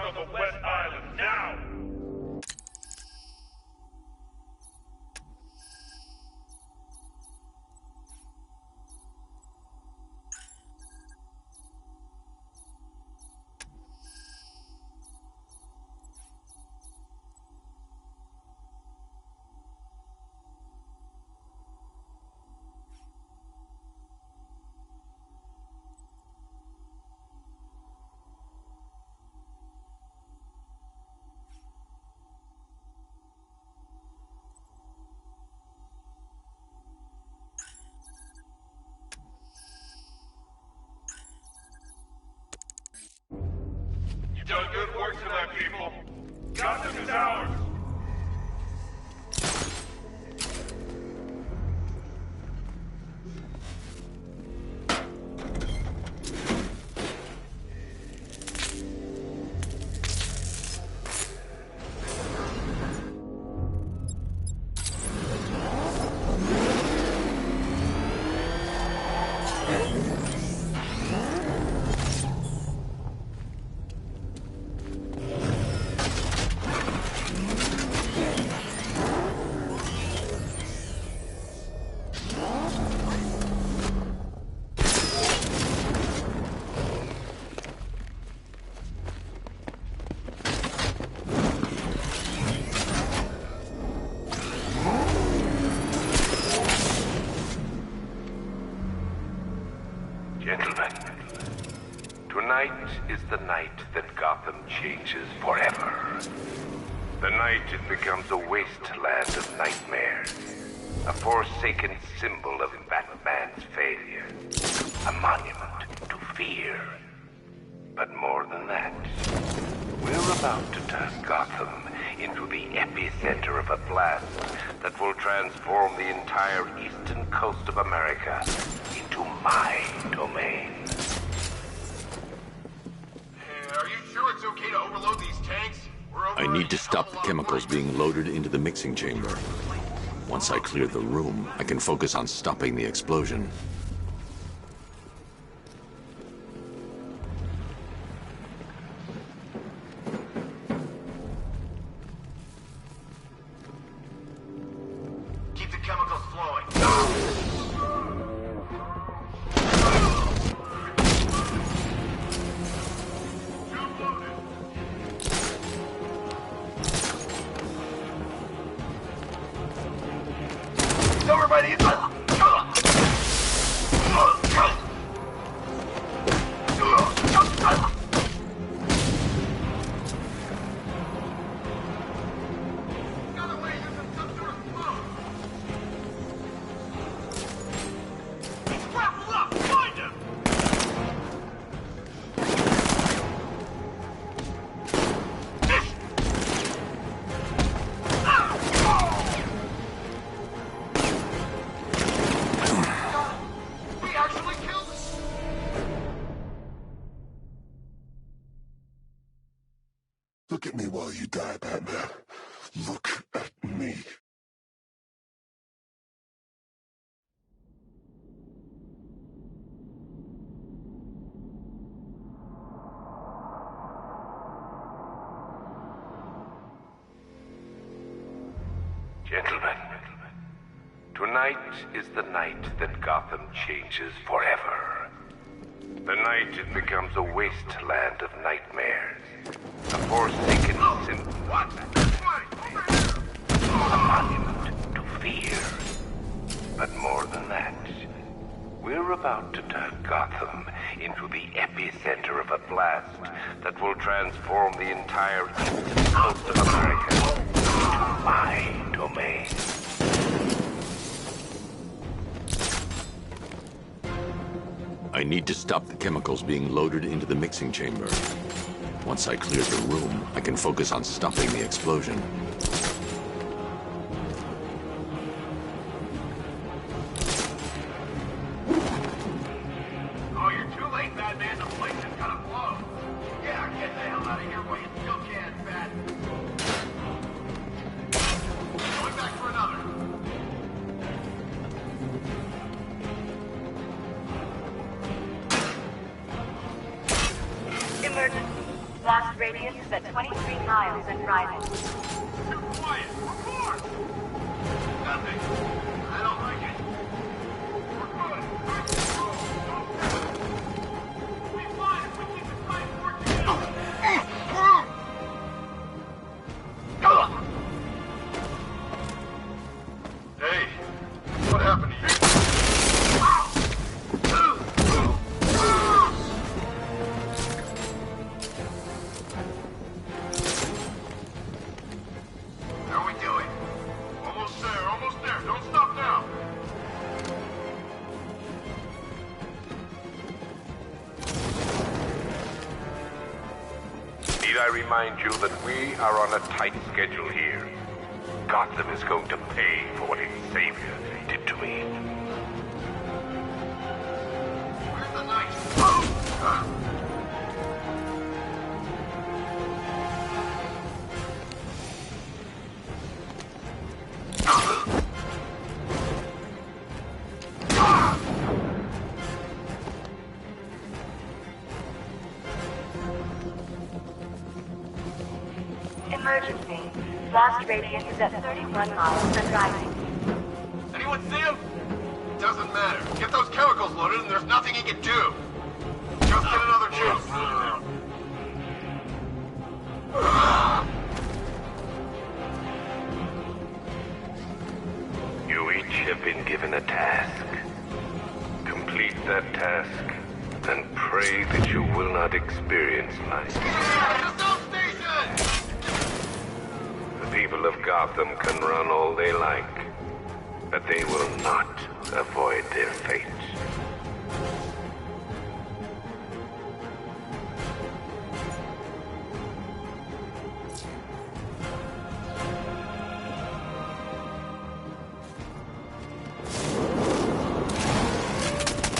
out of the West Island, now! You've done good work tonight, people. Gotham is ours. Gentlemen, tonight is the night that Gotham changes forever. The night it becomes a wasteland of nightmares, a forsaken symbol of Batman's failure, a monument to fear. But more than that, we're about to turn Gotham into the epicenter of a blast that will transform the entire eastern coast of America into my domain. Are you sure it's okay to overload these tanks? I need to stop the chemicals being loaded into the mixing chamber. Once I clear the room, I can focus on stopping the explosion. Keep the chemicals flowing. Everybody, Look at me while you die, Batman. Look at me. Gentlemen, tonight is the night that Gotham changes forever. The night it becomes a wasteland of nightmares, a forsaken symbol, a monument to fear. But more than that, we're about to turn Gotham into the epicenter of a blast that will transform the entire eastern coast of America into my domain. I need to stop the chemicals being loaded into the mixing chamber. Once I clear the room, I can focus on stopping the explosion. Oh, you're too late, Batman. The place is gonna blow. Yeah, get the hell out of here while you still can, Bat. Going back for another. Emergency. Blast radius is at 23 miles and rising. You're quiet! Report! Nothing! I don't like it. We're good! Back to control! We'll be fine if we keep the fight working together! Hey, what happened to you? How are we doing? Almost there, almost there. Don't stop now. Need I remind you that we are on a tight schedule here? Gotham is going to pay for what its savior did to me. Where's the knife? Emergency. Blast radius is at 31 miles and rising. Anyone see him? Doesn't matter. Get those chemicals loaded and there's nothing he can do. Just get another juice. You each have been given a task. Complete that task, and pray that you will not experience life. Stop station! The people of Gotham can run all they like, but they will not avoid their fate.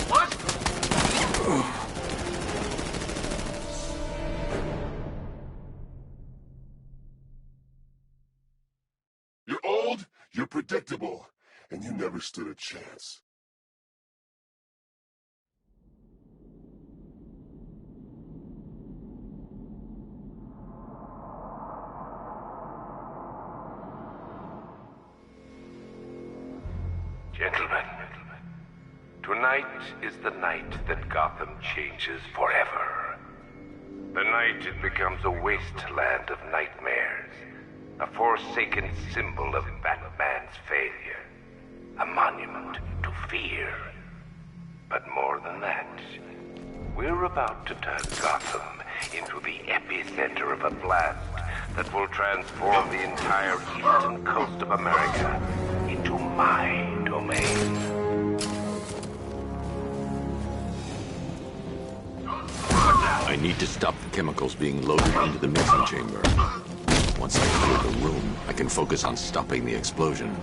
What? You're old, you're predictable, and you never stood a chance. Gentlemen, tonight is the night that Gotham changes forever. The night it becomes a wasteland of nightmares, a forsaken symbol of Batman's failure, a monument to fear. But more than that, we're about to turn Gotham into the epicenter of a blast that will transform the entire eastern coast of America into my domain. I need to stop the chemicals being loaded into the mixing chamber. Once I clear the room, I can focus on stopping the explosion.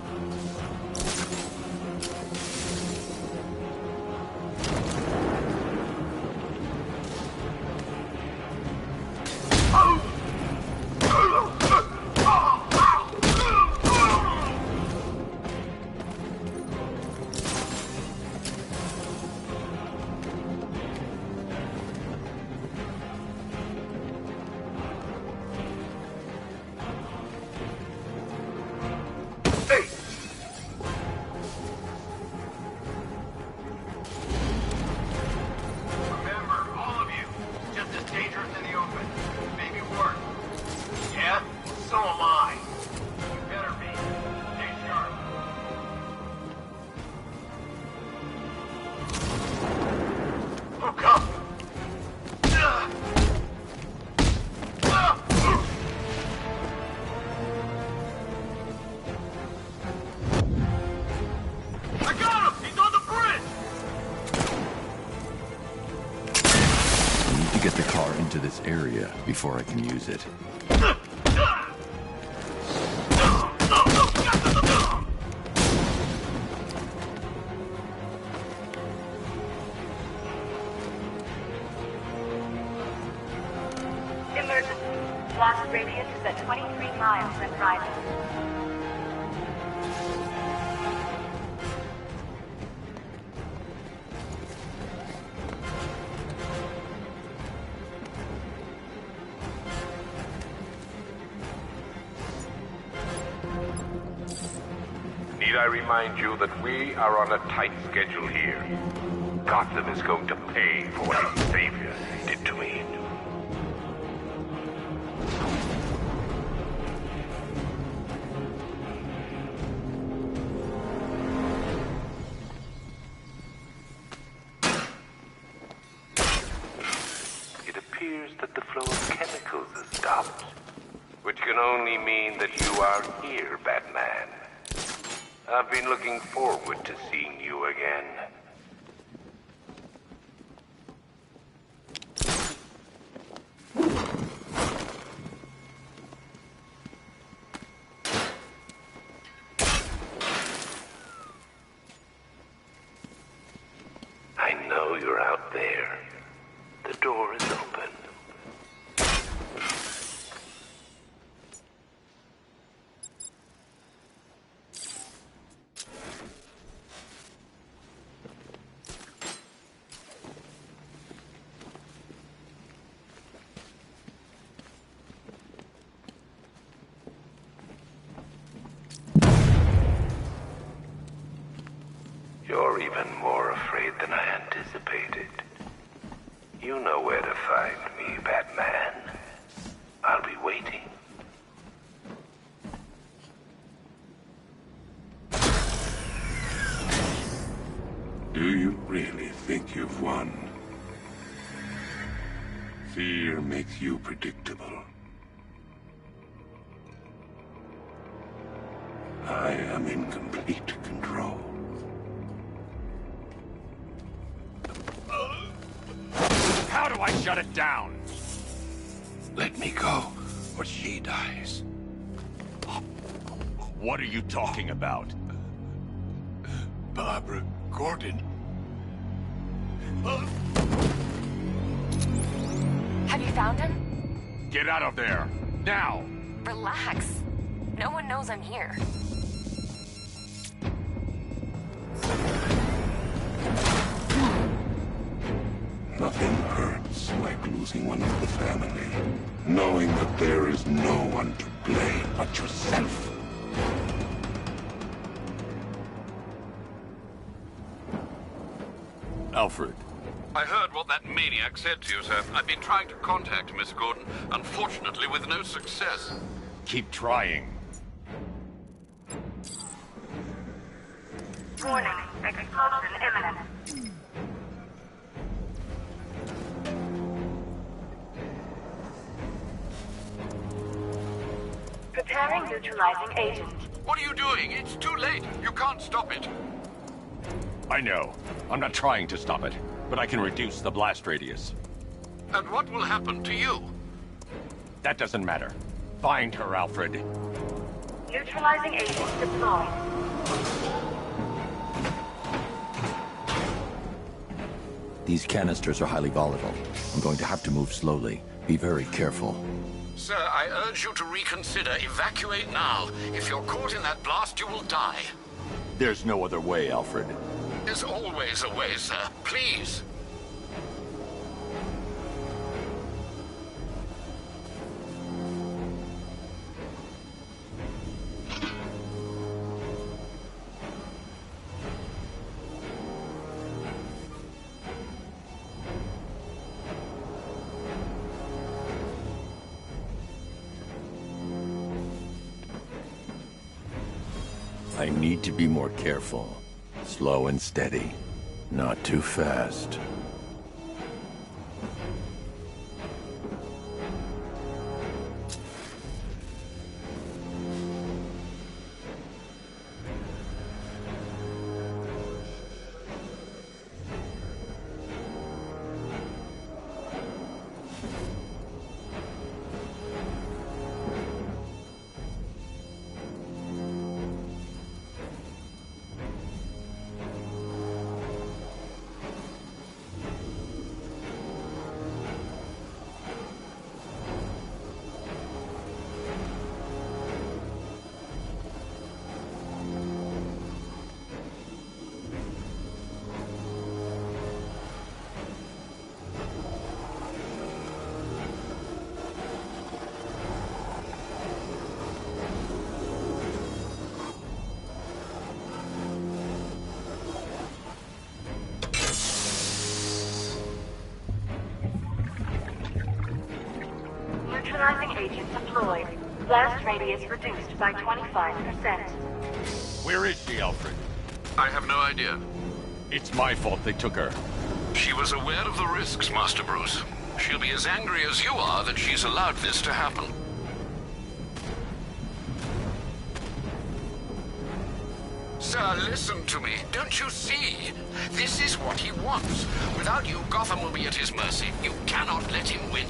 Remember, all of you, just as dangerous in the open. Maybe worse. Yeah? So am I. You better be. Stay sharp. Look up! I got him! He's on the bridge! I need to get the car into this area before I can use it. Emergency. Blast radius is at 23 miles and rising. Need I remind you that we are on a tight schedule here? Gotham is going to pay for what its savior did to me. It appears that the flow of chemicals has stopped, which can only mean that you are here, Batman. I've been looking forward to seeing you again. I know you're out there. The door is open. You're even more afraid than I anticipated. You know where to find me, Batman. I'll be waiting. Do you really think you've won? Fear makes you predictable. I am in complete control. How do I shut it down? Let me go, or she dies. What are you talking about? Barbara Gordon. Have you found him? Get out of there! Now! Relax. No one knows I'm here. Nothing hurts like losing one of the family. Knowing that there is no one to blame but yourself. Alfred. I heard what that maniac said to you, sir. I've been trying to contact Miss Gordon, unfortunately with no success. Keep trying. Warning, explosion imminent. Preparing neutralizing agent. What are you doing? It's too late. You can't stop it. I know. I'm not trying to stop it, but I can reduce the blast radius. And what will happen to you? That doesn't matter. Find her, Alfred. Neutralizing agent deployed. These canisters are highly volatile. I'm going to have to move slowly. Be very careful. Sir, I urge you to reconsider. Evacuate now. If you're caught in that blast, you will die. There's no other way, Alfred. There's always a way, sir. Please. I need to be more careful. Slow and steady. Not too fast. Neutralizing agent deployed. Blast radius reduced by 25%. Where is she, Alfred? I have no idea. It's my fault they took her. She was aware of the risks, Master Bruce. She'll be as angry as you are that she's allowed this to happen. Sir, listen to me. Don't you see? This is what he wants. Without you, Gotham will be at his mercy. You cannot let him win.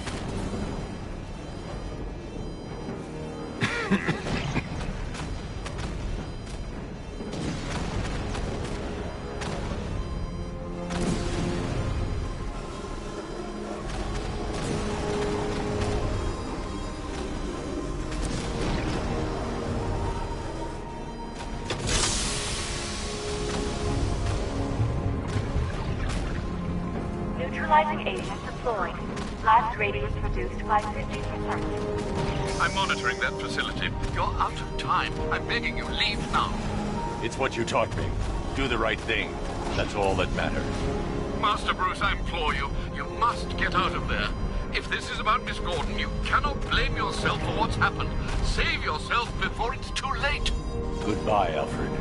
Neutralizing agent deployed. Blast radius reduced by 50%. I'm monitoring that facility. You're out of time. I'm begging you, leave now. It's what you taught me. Do the right thing. That's all that matters. Master Bruce, I implore you, you must get out of there. If this is about Miss Gordon, you cannot blame yourself for what's happened. Save yourself before it's too late. Goodbye, Alfred.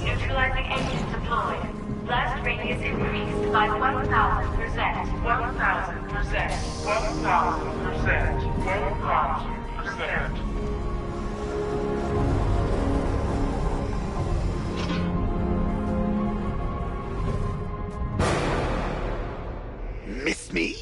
Neutralizing agent deployed. Blast radius increased by 1,000%. 1,000%. 1,000%. 1,000%. Miss me?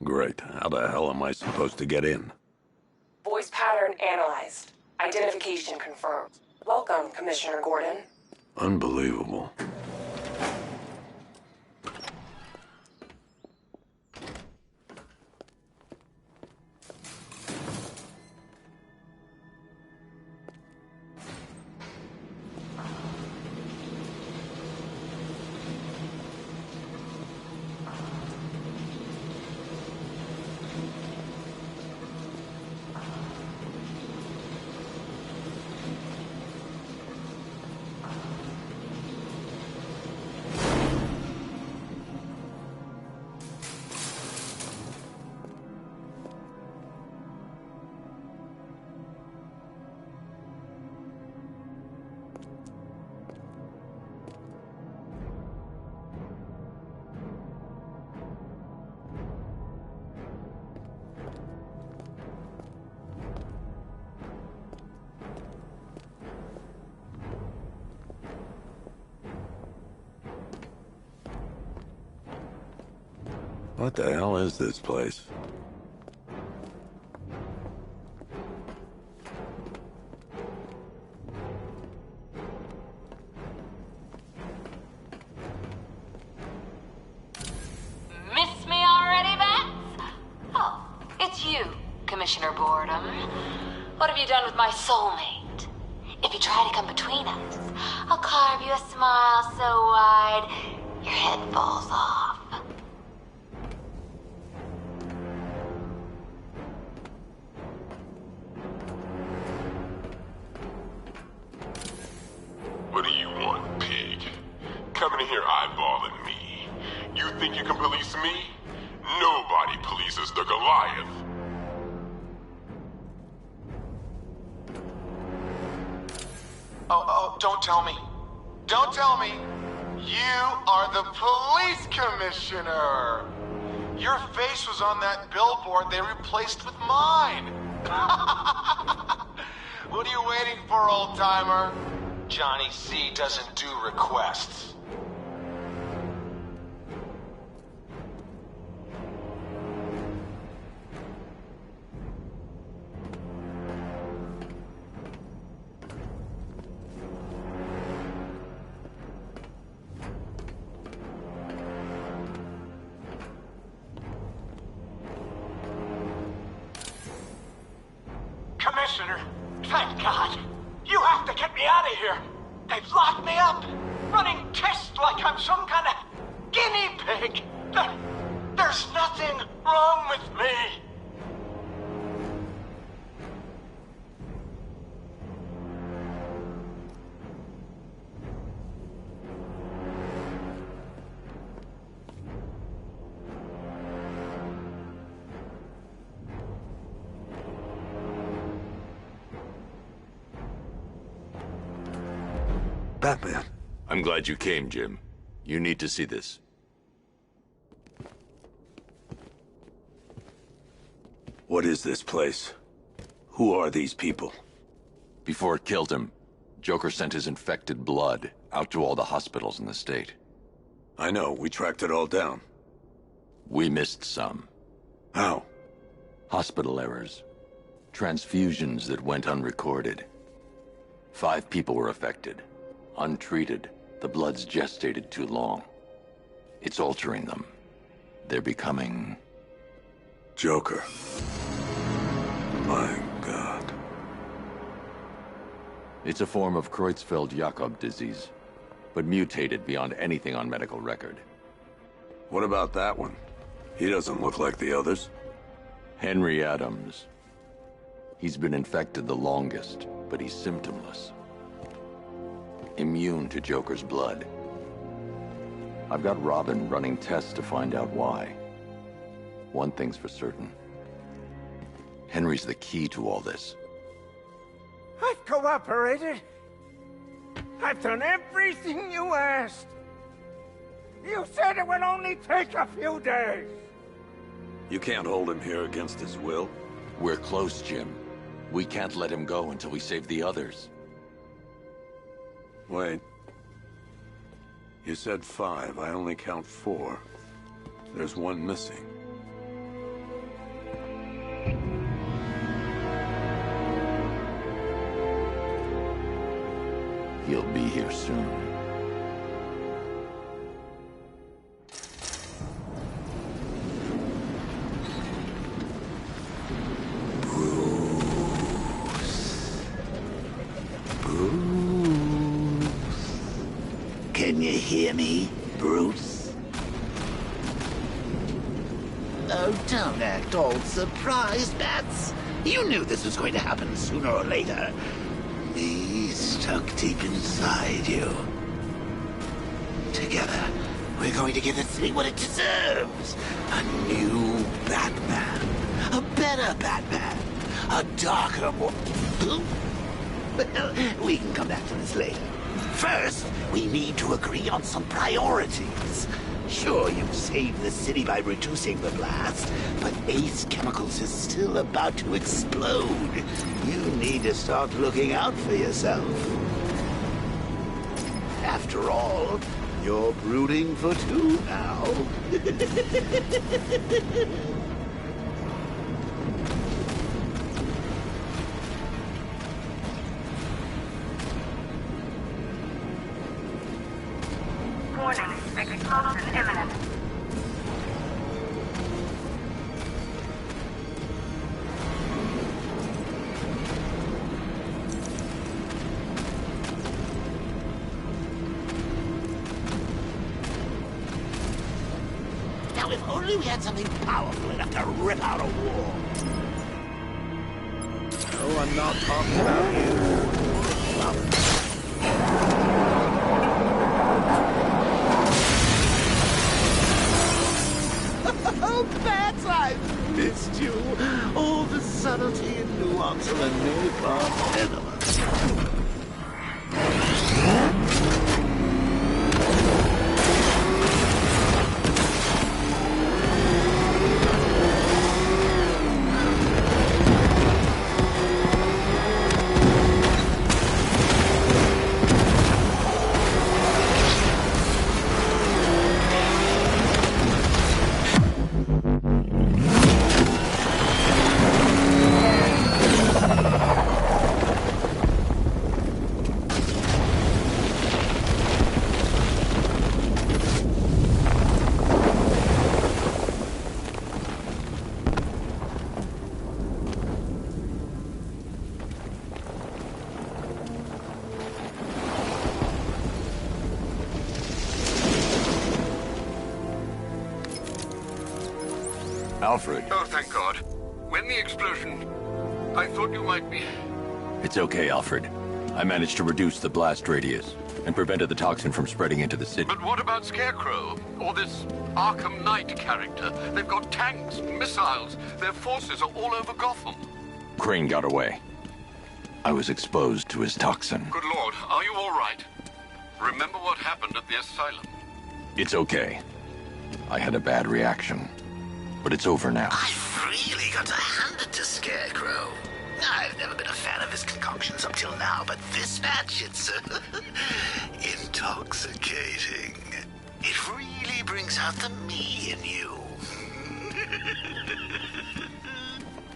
Great. How the hell am I supposed to get in? Voice pattern analyzed. Identification confirmed. Welcome, Commissioner Gordon. Unbelievable. What the hell is this place? Miss me already, Vance? Oh, it's you, Commissioner Boredom. What have you done with my soulmate? If you try to come between us, I'll carve you a smile so wide, your head falls off. What do you want, pig? Coming in here eyeballing me. You think you can police me? Nobody polices the Goliath. Oh, don't tell me. Don't tell me. You are the police commissioner. Your face was on that billboard they replaced with mine. What are you waiting for, old-timer? Johnny C doesn't do requests. Commissioner, thank God. You have to get me out of here. They've locked me up, running tests like I'm some kind of guinea pig. There's nothing wrong with me. Batman. I'm glad you came, Jim. You need to see this. What is this place? Who are these people? Before it killed him, Joker sent his infected blood out to all the hospitals in the state. I know, we tracked it all down. We missed some. How? Hospital errors. Transfusions that went unrecorded. 5 people were affected. Untreated, the blood's gestated too long. It's altering them. They're becoming... Joker. My God. It's a form of Creutzfeldt-Jakob disease, but mutated beyond anything on medical record. What about that one? He doesn't look like the others. Henry Adams. He's been infected the longest, but he's symptomless. Immune to Joker's blood. I've got Robin running tests to find out why. One thing's for certain. Henry's the key to all this. I've cooperated. I've done everything you asked. You said it would only take a few days. You can't hold him here against his will. We're close, Jim. We can't let him go until we save the others. Wait. You said 5. I only count 4. There's one missing. He'll be here soon. Can you hear me, Bruce? Oh, don't act all surprised, Bats. You knew this was going to happen sooner or later. He's stuck deep inside you. Together, we're going to give the city what it deserves. A new Batman. A better Batman. A darker, more... Well, we can come back to this later. First, we need to agree on some priorities. Sure, you've saved the city by reducing the blast, but Ace Chemicals is still about to explode. You need to start looking out for yourself. After all, You're brooding for two now. Warning, explosion imminent. Now, if only we had something powerful enough to rip out a wall. Oh, I'm not talking about you. Oh, Bats, I've missed you. All the subtlety and nuance of a napalm enema. Alfred. Oh, thank God. When the explosion... I thought you might be... It's okay, Alfred. I managed to reduce the blast radius and prevented the toxin from spreading into the city. But what about Scarecrow? Or this Arkham Knight character? They've got tanks, missiles. Their forces are all over Gotham. Crane got away. I was exposed to his toxin. Good Lord, are you all right? Remember what happened at the asylum? It's okay. I had a bad reaction. But it's over now. I've really got to hand it to Scarecrow. I've never been a fan of his concoctions up till now, but this match, it's intoxicating. It really brings out the me in you.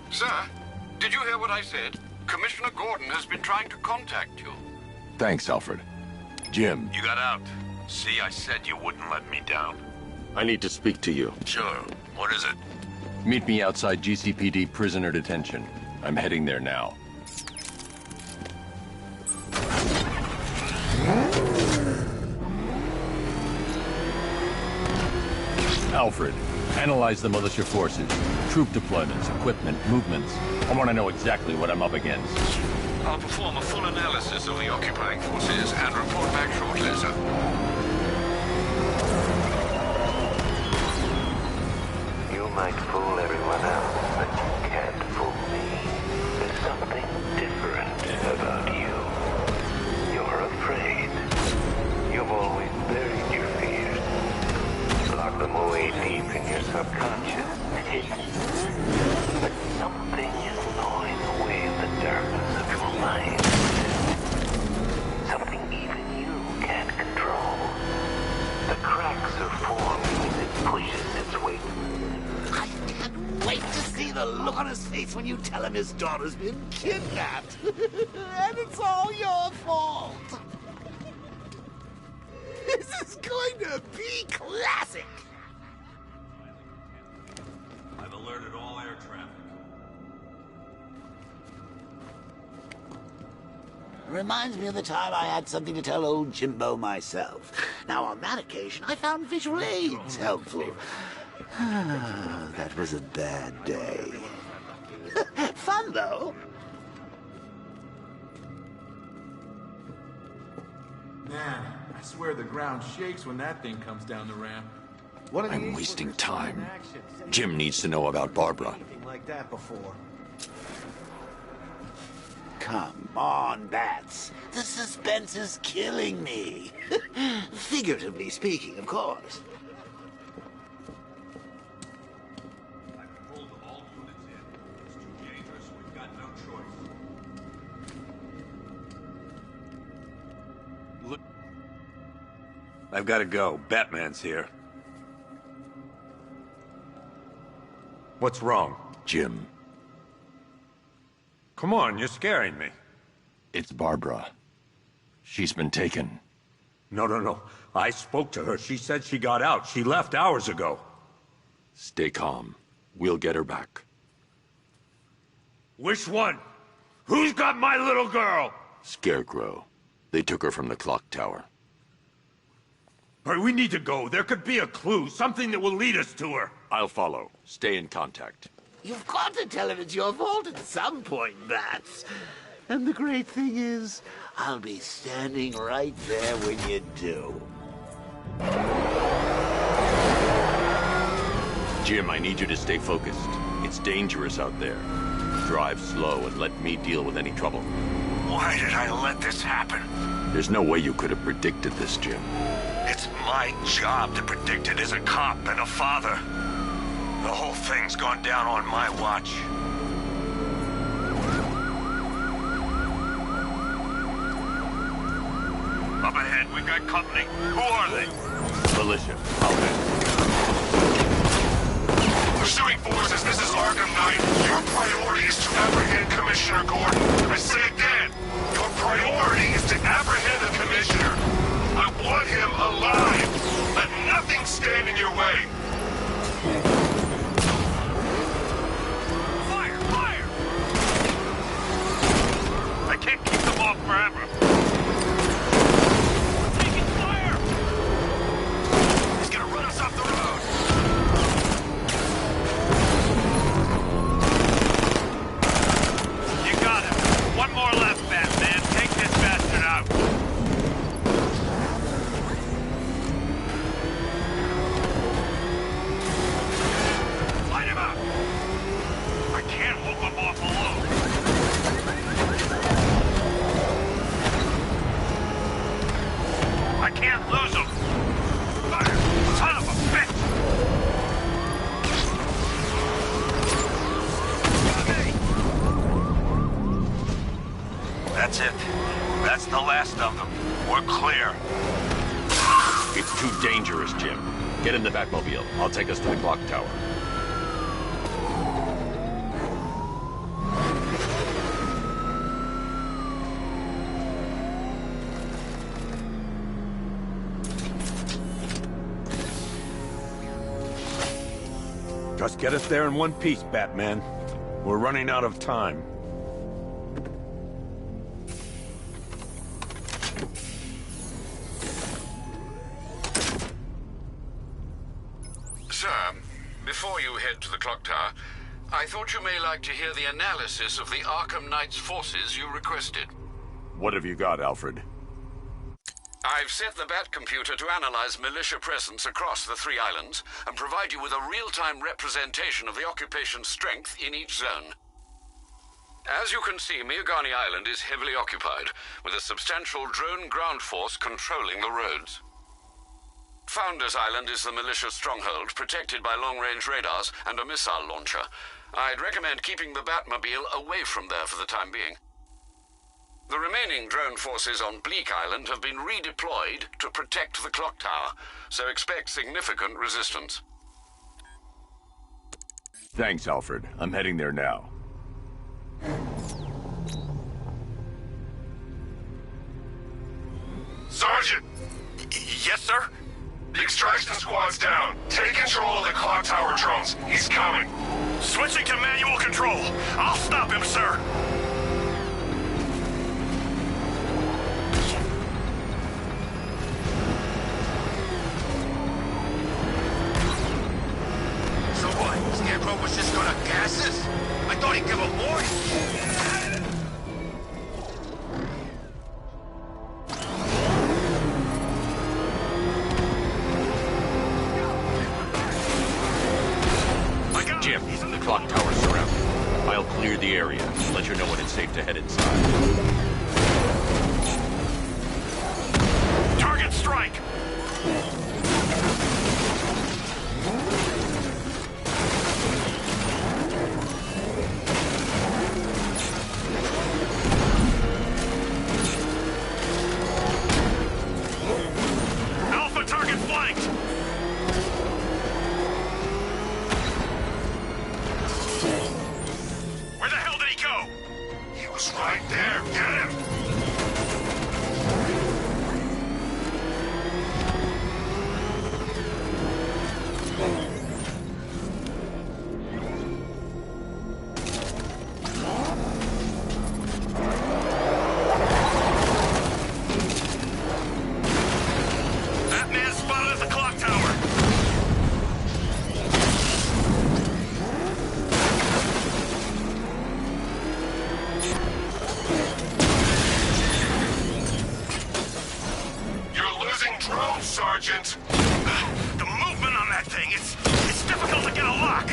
Sir, did you hear what I said? Commissioner Gordon has been trying to contact you. Thanks, Alfred. Jim. You got out. See, I said you wouldn't let me down. I need to speak to you. Sure. What is it? Meet me outside GCPD prisoner detention. I'm heading there now. Alfred, analyze the militia forces, troop deployments, equipment, movements. I want to know exactly what I'm up against. I'll perform a full analysis of the occupying forces and report back shortly, sir. You might fool everyone else, but you can't fool me. There's something different about you. You're afraid. You've always buried your fears. Locked them away deep in your subconscious. But something is gnawing away at the darkness of your mind. Something even you can't control. The cracks are forming as it pushes its way through. I can't wait to see the look on his face when you tell him his daughter's been kidnapped. And it's all your fault. This is going to be classic. I've alerted all air traffic. Reminds me of the time I had something to tell old Jimbo myself. Now, on that occasion, I found visual aids helpful. That was a bad day. Fun, though. Man, I swear the ground shakes when that thing comes down the ramp. I'm wasting time. Jim needs to know about Barbara. Like that before. Come on, Bats. The suspense is killing me. Figuratively speaking, of course. I've got to go. Batman's here. What's wrong? Jim. Come on, you're scaring me. It's Barbara. She's been taken. No. I spoke to her. She said she got out. She left hours ago. Stay calm. We'll get her back. Which one? Who's got my little girl? Scarecrow. They took her from the clock tower. All right, we need to go. There could be a clue, something that will lead us to her. I'll follow. Stay in contact. You've got to tell him it's your fault at some point, Bats. And the great thing is, I'll be standing right there when you do. Jim, I need you to stay focused. It's dangerous out there. Drive slow and let me deal with any trouble. Why did I let this happen? There's no way you could have predicted this, Jim. It's my job to predict it as a cop and a father. The whole thing's gone down on my watch. Up ahead, we've got company. Who are they? Militia. I'll handle it. Pursuing forces, this is Arkham Knight. Your priority is to apprehend Commissioner Gordon. I say again, your priority is to apprehend the Commissioner. I want him alive. Let nothing stand in your way. Fire! Fire! I can't keep them off forever. Taking fire! He's gonna run us off the road. You got him. One more left, Batman. Take this bastard out. Light him up! I can't hold them off alone. I can't lose them. Fire! Son of a bitch! That's it. That's the last of them. We're clear. It's too dangerous, Jim. Get in the Batmobile. I'll take us to the clock tower. Just get us there in one piece, Batman. We're running out of time. Sir, before you head to the clock tower, I thought you may like to hear the analysis of the Arkham Knight's forces you requested. What have you got, Alfred? I've set the Bat computer to analyze militia presence across the 3 islands and provide you with a real-time representation of the occupation's strength in each zone. As you can see, Miagani Island is heavily occupied, with a substantial drone ground force controlling the roads. Founders Island is the militia stronghold, protected by long-range radars and a missile launcher. I'd recommend keeping the Batmobile away from there for the time being. The remaining drone forces on Bleak Island have been redeployed to protect the clock tower, so expect significant resistance. Thanks, Alfred. I'm heading there now. Sergeant! Yes, sir? The extraction squad's down. Take control of the clock tower drones. He's coming. Switching to manual control. I'll stop him, sir. So what? Scarecrow was just gonna gas us? I thought he'd give a warning. Jim, the clock tower's surrounded. I'll clear the area. Let you know when it's safe to head inside. Target strike! Alpha there! Get him! That man spotted at the clock tower. You're losing drones, Sergeant! The movement on that thing, it's difficult to get a lock.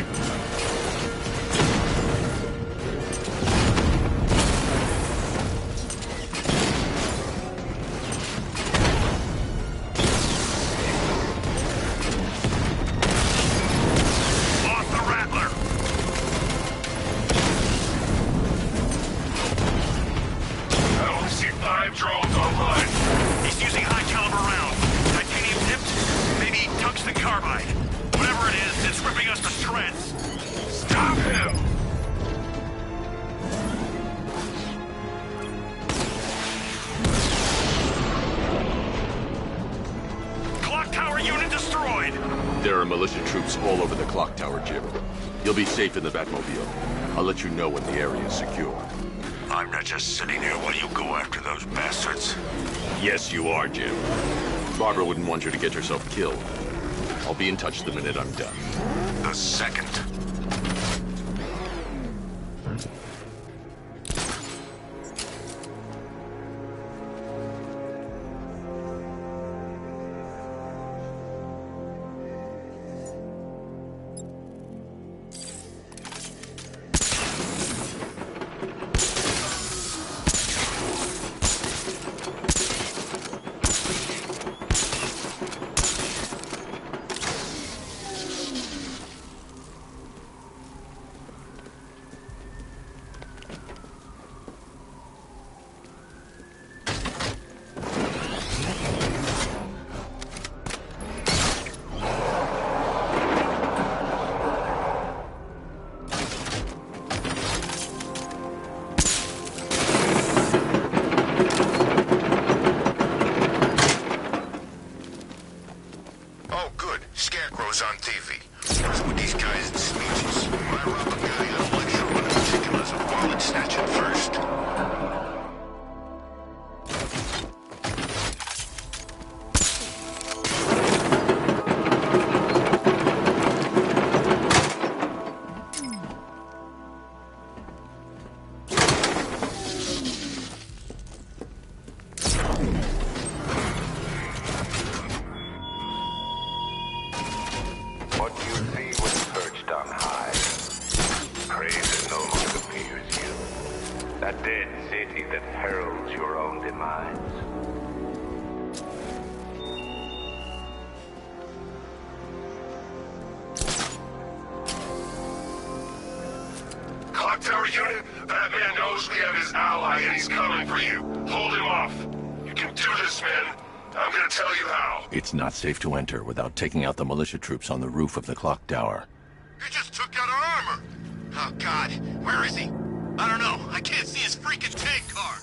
Lost the Rattler. I only see 5 drones online. He's using high-caliber rounds. Titanium tipped, maybe tungsten carbide. Whatever it is, it's ripping us to shreds. Stop him! Clock tower unit destroyed. There are militia troops all over the clock tower, Jim. You'll be safe in the Batmobile. I'll let you know when the area is secure. I'm not just sitting here while you go after those bastards. Yes, you are, Jim. Barbara wouldn't want you to get yourself killed. I'll be in touch the minute I'm done. The second. Oh, good. Scarecrow's on TV. What's with these guys and speeches? When I rob a guy, I don't lecture on the particulars of wallet snatching first. What you see was perched on high. Praise no longer fears you. That dead city that heralds your own demise. Clock tower unit, that man knows we have his ally and he's coming for you. Hold him off. You can do this, man. I'm gonna tell you how. It's not safe to enter without taking out the militia troops on the roof of the clock tower. He just took out our armor. Oh, God. Where is he? I don't know. I can't see his freaking tank car.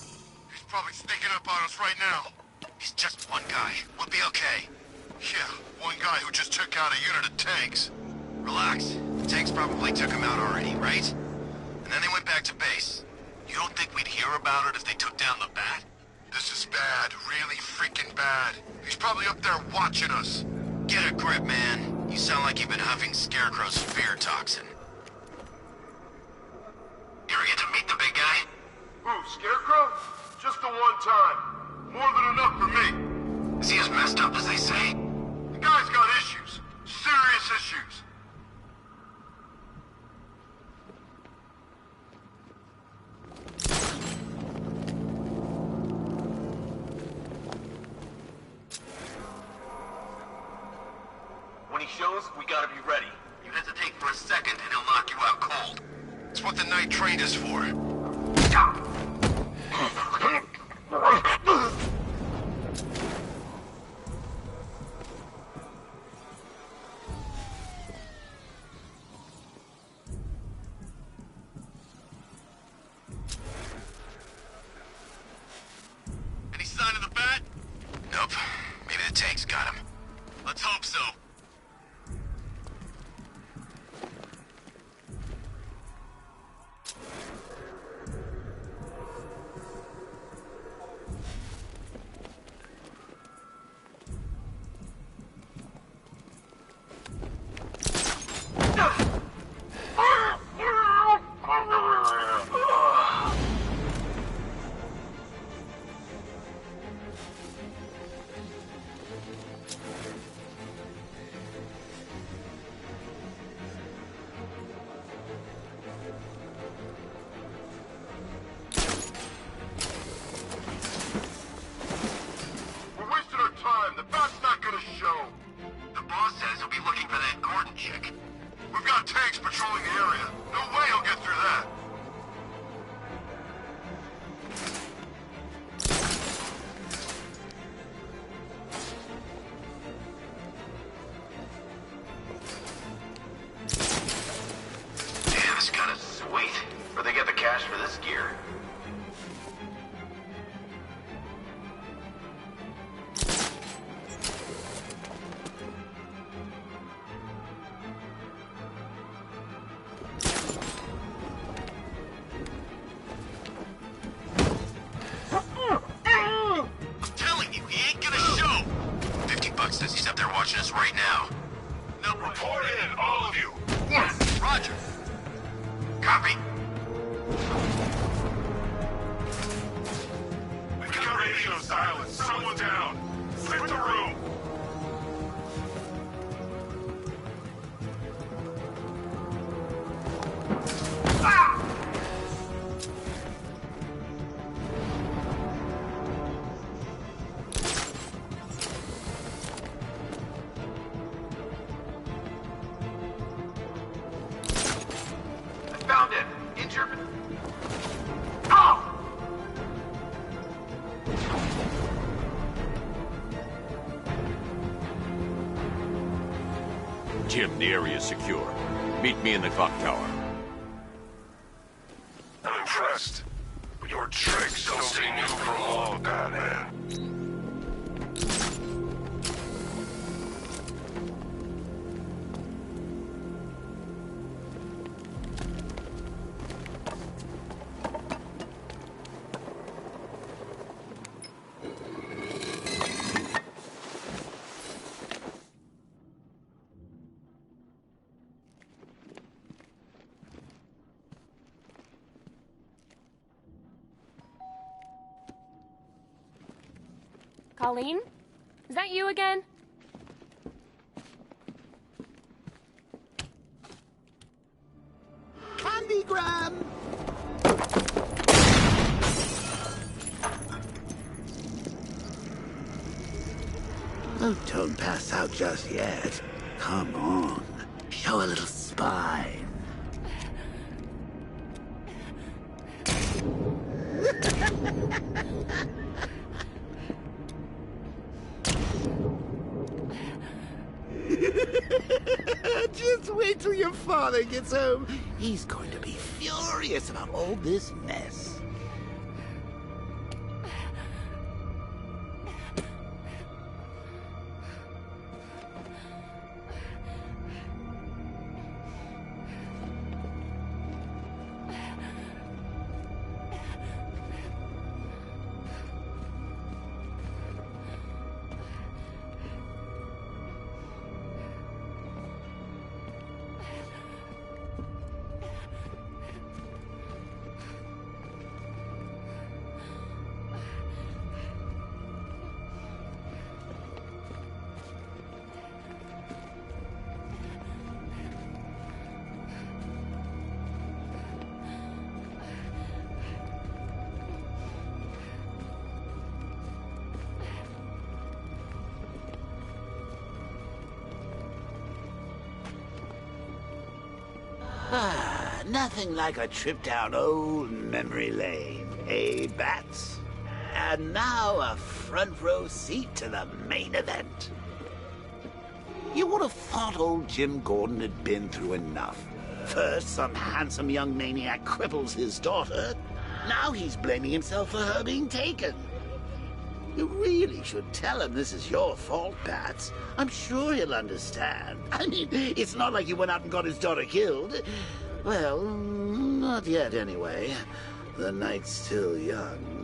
He's probably sneaking up on us right now. He's just one guy. We'll be okay. Yeah, one guy who just took out a unit of tanks. Relax. The tanks probably took him out already, right? And then they went back to base. You don't think we'd hear about it if they took down the Bat? This is bad. Really freaking bad. He's probably up there watching us. Get a grip, man. You sound like you've been huffing Scarecrow's fear toxin. You ever get to meet the big guy? Who, Scarecrow? Just the one time. More than enough for me. Is he as messed up as they say? The guy's got issues. Serious issues. When he shows, we gotta be ready. You hesitate for a second and he'll knock you out cold. It's what the night trained us for. radio silence. Someone down. Split the room. Ah! I found it. Injured. Oh! Jim, the area is secure. Meet me in the clock tower. I'm impressed. But your tricks don't stay new for long, Batman. Colleen? Is that you again? Candygram! Oh, don't pass out just yet. Come on. Show a little spine. Just wait till your father gets home. He's going to be furious about all this mess. Nothing like a trip down old memory lane, eh, Bats? And now a front row seat to the main event. You would have thought old Jim Gordon had been through enough. First, some handsome young maniac cripples his daughter. Now he's blaming himself for her being taken. You really should tell him this is your fault, Bats. I'm sure he'll understand. I mean, it's not like you went out and got his daughter killed. Well, not yet, anyway. The night's still young.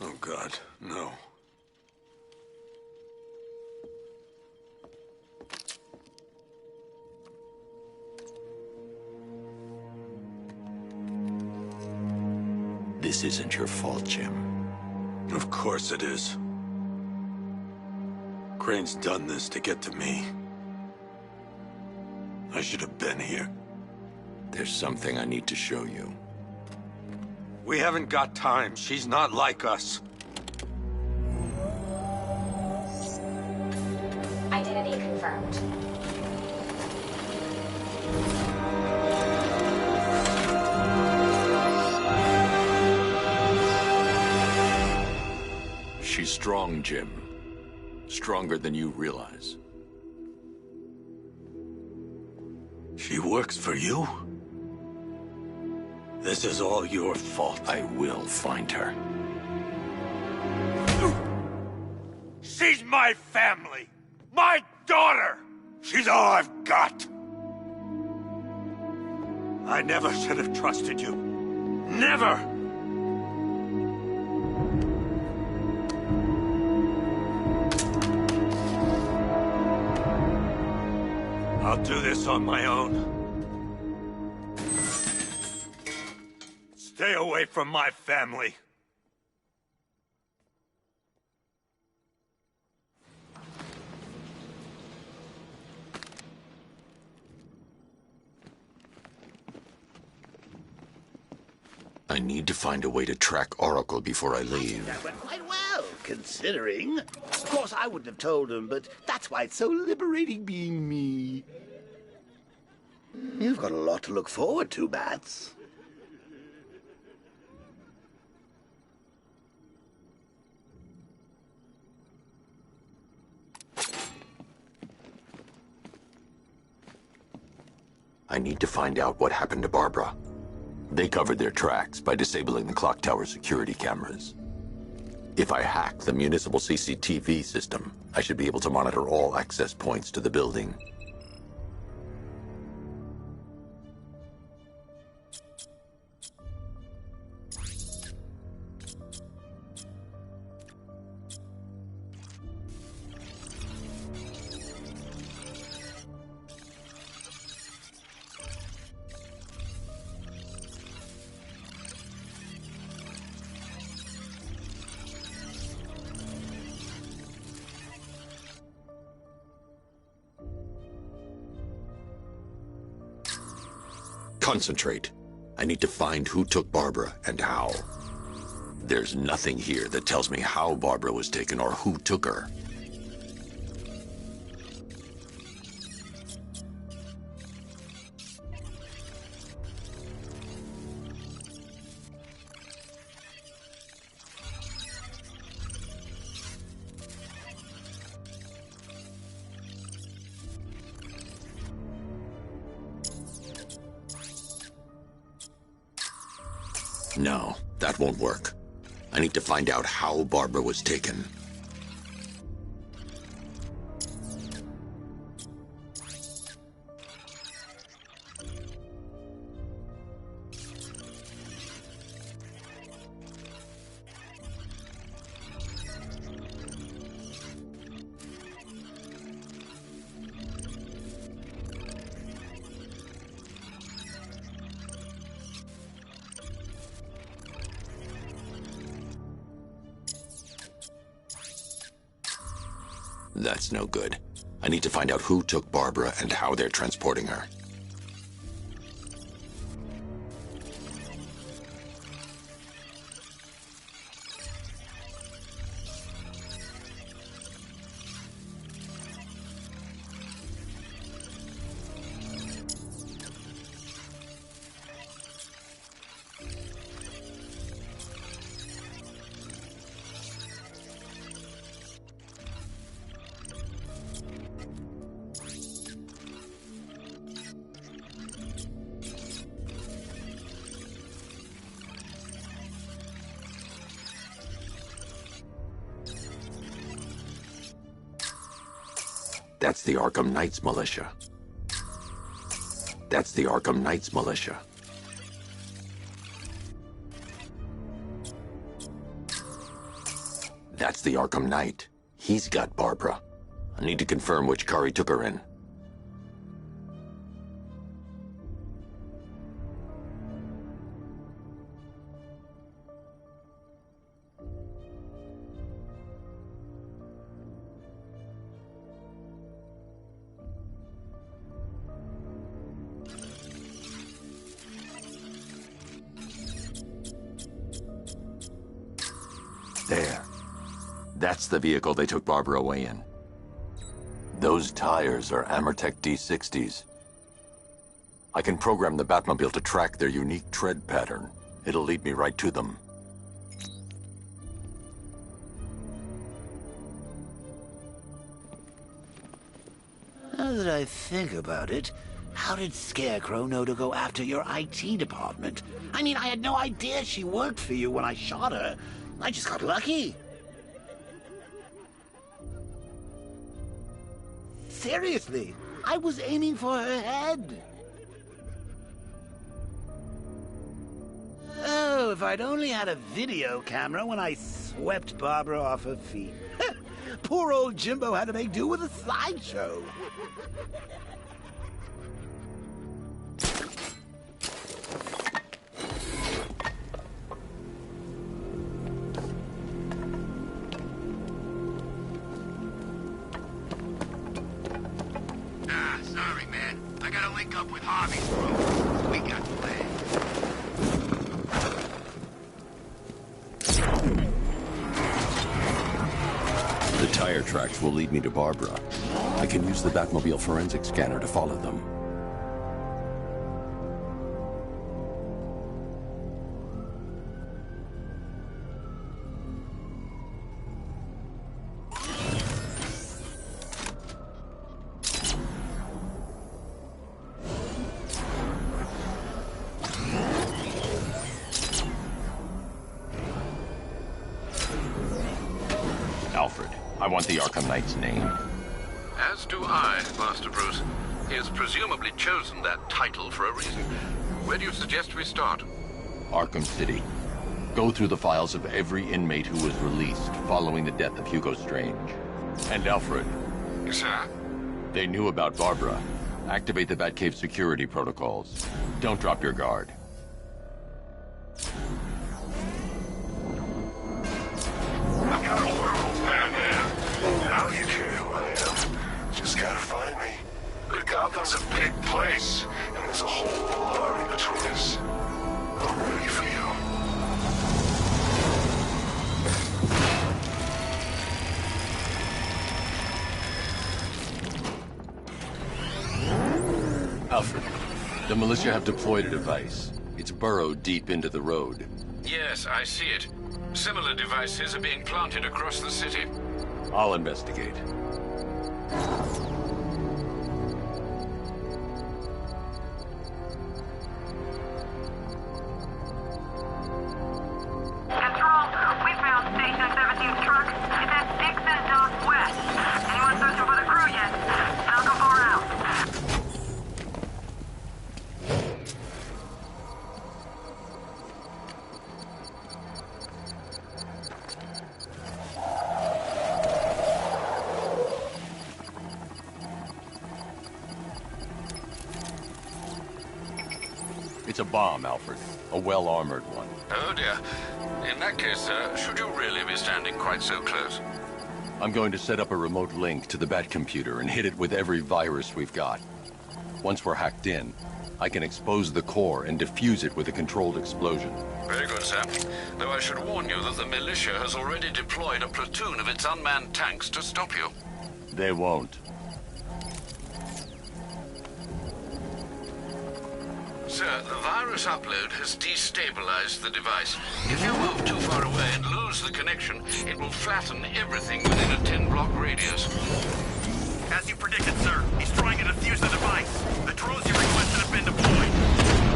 Oh, God, no. This isn't your fault, Jim. Of course it is. Crane's done this to get to me. I should have been here. There's something I need to show you. We haven't got time. She's not like us. Identity confirmed. She's strong, Jim. Stronger than you realize. She works for you? This is all your fault. I will find her. She's my family! My daughter! She's all I've got! I never should have trusted you. Never! I'll do this on my own. Stay away from my family. I need to find a way to track Oracle before I leave. That went quite well, considering. Of course, I wouldn't have told him, but that's why it's so liberating being me. You've got a lot to look forward to, Bats. I need to find out what happened to Barbara. They covered their tracks by disabling the clock tower security cameras. If I hack the municipal CCTV system, I should be able to monitor all access points to the building. Concentrate. I need to find who took Barbara and how. There's nothing here that tells me how Barbara was taken or who took her. No, that won't work. I need to find out how Barbara was taken. That's no good. I need to find out who took Barbara and how they're transporting her. That's the Arkham Knights militia. That's the Arkham Knights militia. That's the Arkham Knight. He's got Barbara. I need to confirm which car he took her in. There. That's the vehicle they took Barbara away in. Those tires are Amertech D60s. I can program the Batmobile to track their unique tread pattern. It'll lead me right to them. Now that I think about it, How did Scarecrow know to go after your IT department? I mean, I had no idea she worked for you when I shot her. I just got lucky. Seriously, I was aiming for her head. Oh, if I'd only had a video camera when I swept Barbara off her feet. Poor old Jimbo had to make do with a slideshow. Sorry, man. I gotta link up with Harvey's bro. We got plans. The tire tracks will lead me to Barbara. I can use the Batmobile forensic scanner to follow them. Alfred, I want the Arkham Knight's name. As do I, Master Bruce. He has presumably chosen that title for a reason. Where do you suggest we start? Arkham City. Go through the files of every inmate who was released following the death of Hugo Strange. And Alfred. Sir? They knew about Barbara. Activate the Batcave security protocols. Don't drop your guard. I got a world, man. How do you care who I am? Just gotta find me. But Gotham's a big place, and there's a whole army between us. I'm ready for you. Alfred, the militia have deployed a device. It's burrowed deep into the road. Yes, I see it. Similar devices are being planted across the city. I'll investigate. Control, we found Station 17's truck. It's at Dixon Dock West. Anyone searching for the crew yet? Falcon 4 out. It's a bomb, Alfred. A well-armored one. Oh dear. In that case, should you really be standing quite so close? I'm going to set up a remote link to the Batcomputer and hit it with every virus we've got. Once we're hacked in, I can expose the core and defuse it with a controlled explosion. Very good, sir. Though I should warn you that the militia has already deployed a platoon of its unmanned tanks to stop you. They won't. Sir, the virus upload has destabilized the device. If you move too far away and lose the connection, it will flatten everything within a 10-block radius. As you predicted, sir, he's trying to defuse the device. The drones you requested have been deployed.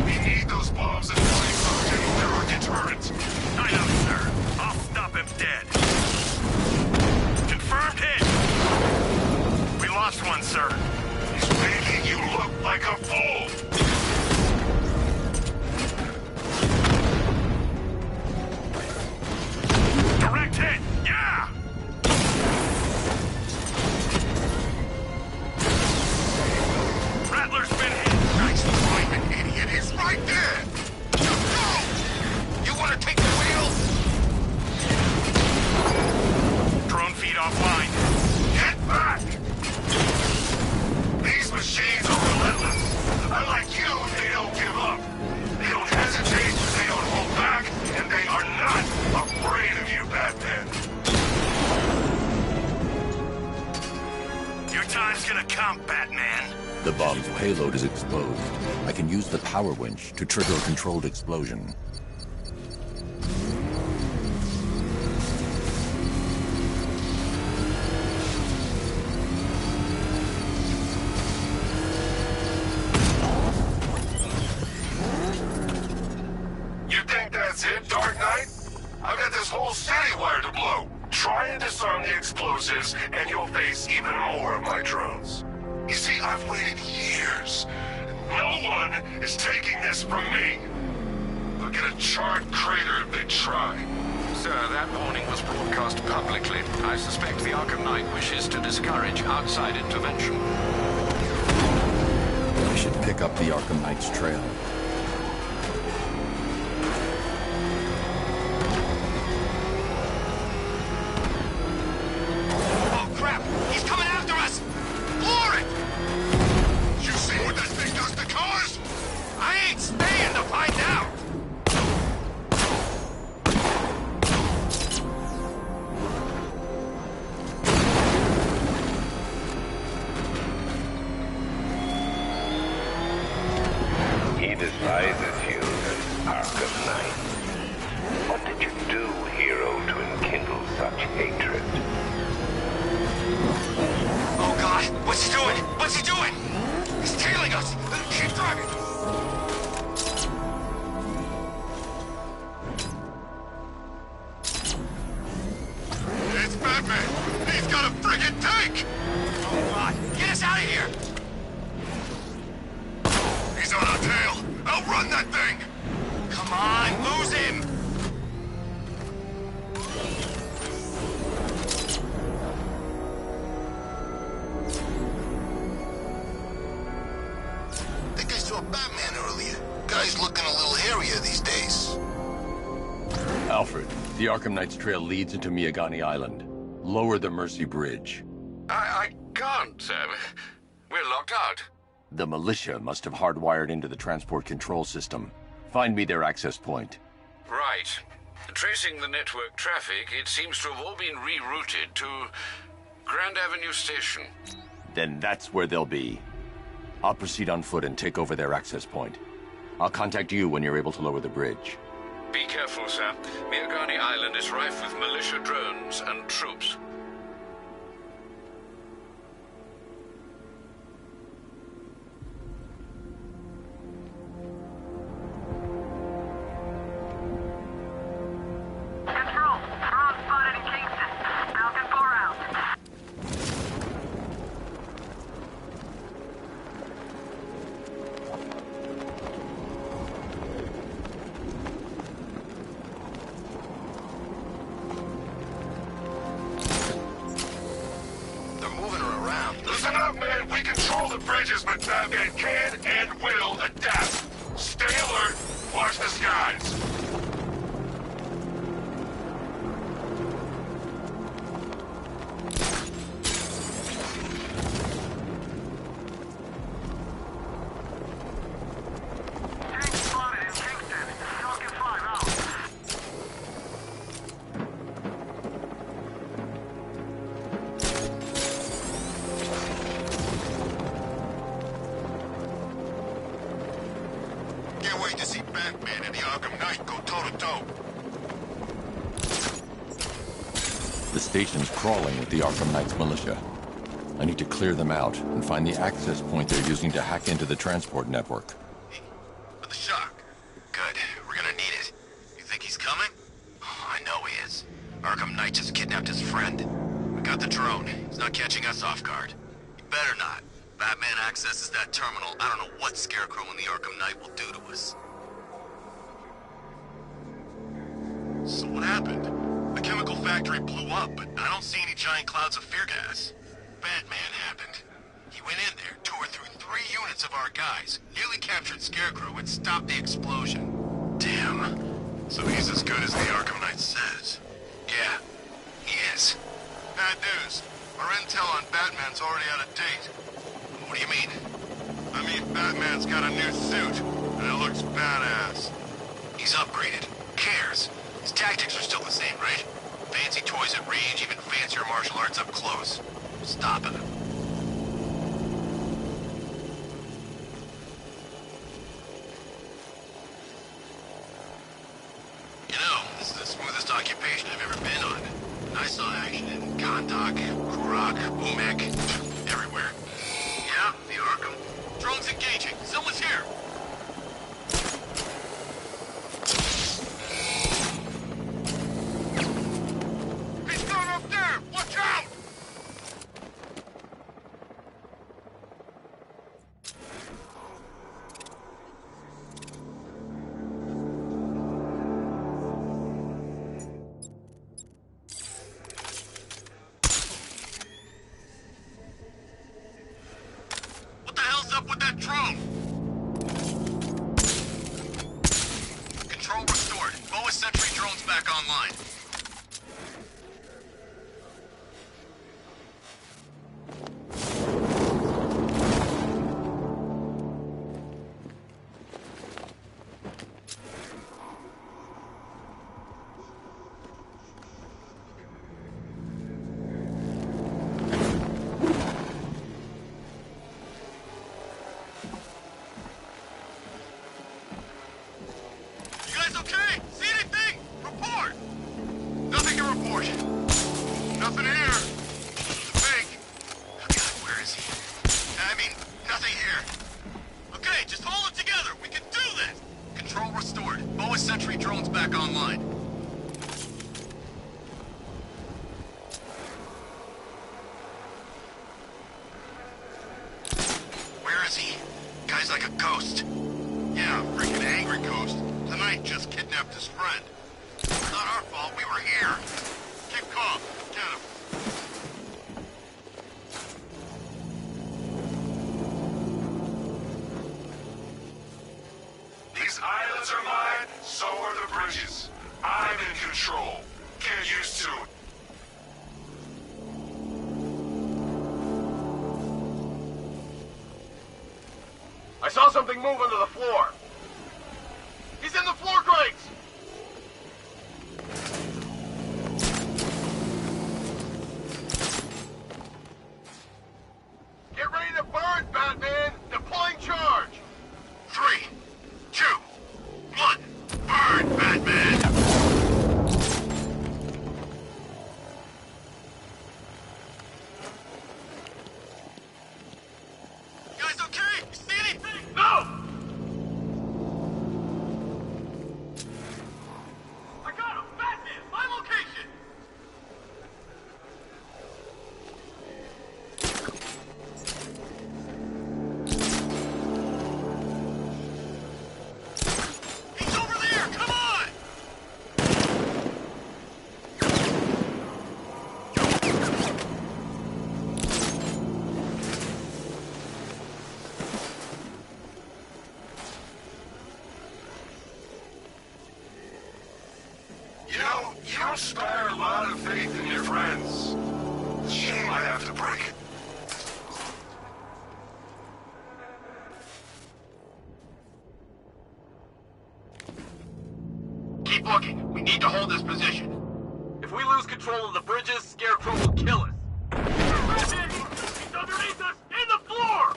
We need those bombs and flames to they're our deterrent. I know, sir. I'll stop him dead. Confirmed hit. We lost one, sir. He's making you look like a fool. Direct hit! Yeah! Rattler's been hit! Nice timing, idiot! He's right there! Go! You want to take the wheel? Drone feed offline. Get back! These machines are relentless. Unlike you, they don't give up. They don't hesitate, they don't hold back, and they are not afraid of you, Batman. Your time's gonna come, Batman. The bomb's payload is exposed. I can use the power winch to trigger a controlled explosion. That's it, Dark Knight? I've got this whole city wired to blow. Try and disarm the explosives, and you'll face even more of my drones. You see, I've waited years. No one is taking this from me. They'll get a charred crater if they try. Sir, that warning was broadcast publicly. I suspect the Arkham Knight wishes to discourage outside intervention. I should pick up the Arkham Knight's trail. Oh, crap! He's coming after us! Floor it! You see what that thing does to cars? I ain't staying to find out! He despises you, Arkham Knight. What did you do, hero, to enkindle such hatred? Oh God, what's he doing? What's he doing? He's tailing us! Keep driving! It's Batman! He's got a friggin' tank! Oh God, get us out of here! He's on our tail! Outrun that thing! Come on, lose him! I think I saw Batman earlier. Guy's looking a little hairier these days. Alfred, the Arkham Knight's trail leads into Miagani Island. Lower the Mercy Bridge. I can't, sir. We're locked out. The militia must have hardwired into the transport control system. Find me their access point. Right. Tracing the network traffic, it seems to have all been rerouted to Grand Avenue Station. Then that's where they'll be. I'll proceed on foot and take over their access point. I'll contact you when you're able to lower the bridge. Be careful, sir. Miagani Island is rife with militia drones and troops. Control, drone spotted in Kingston. Falcon 4 out. They're moving her around. Listen up, man. We control the bridges, but Batman can and will adapt. Stay alert. Watch the skies. Tank spotted in Kingston. Falcon 5 out. Can't wait to see Batman and the Arkham Knight go toe-to-toe. The station's crawling with the Arkham Knight's militia. I need to clear them out and find the access point they're using to hack into the transport network. For the shock. Good. We're gonna need it. You think he's coming? Oh, I know he is. Arkham Knight just kidnapped his friend. We got the drone. He's not catching us off guard. He better not. Batman accesses that terminal. I don't know what Scarecrow and the Arkham Knight will do to us. So what happened? The chemical factory blew up, but I don't see any giant clouds of fear gas. Batman happened. He went in there, tore through 3 units of our guys, nearly captured Scarecrow, and stopped the explosion. Damn. So he's as good as the Arkham Knight says. Yeah, he is. Bad news. Our intel on Batman's already out of date. What do you mean? I mean, Batman's got a new suit, and it looks badass. He's upgraded. Who cares? His tactics are still the same, right? Fancy toys at range, even fancier martial arts up close. Stop him. You know, this is the smoothest occupation I've ever been on. I saw action in Kondak, Kurak, Umek, everywhere. Yeah, the Arkham. Drone's engaging. Someone's here. report. Nothing here. Fake. God, where is he? I mean, nothing here. Okay, just hold it together. We can do this. Control restored. BOA Sentry drones back online. Where is he? Guy's like a ghost. Yeah, freaking angry ghost. Tonight just kidnapped his friend. It's not our fault, we were here. Keep calm. Get him. These islands are mine, so are the bridges. I'm in control. Get used to it. I saw something move under the floor. He's in the floor grates! Get ready to burn, Batman! Deploying charge! 3, 2, 1. Burn, Batman! Guys, okay? You see anything? No! I got him! Batman! My location! He's over there! Come on! You know, you don't spare a lot of faith in your friends. It's a shame I have to break it. Keep looking. We need to hold this position. If we lose control of the bridges, Scarecrow will kill us. Batman! He's underneath us! In the floor!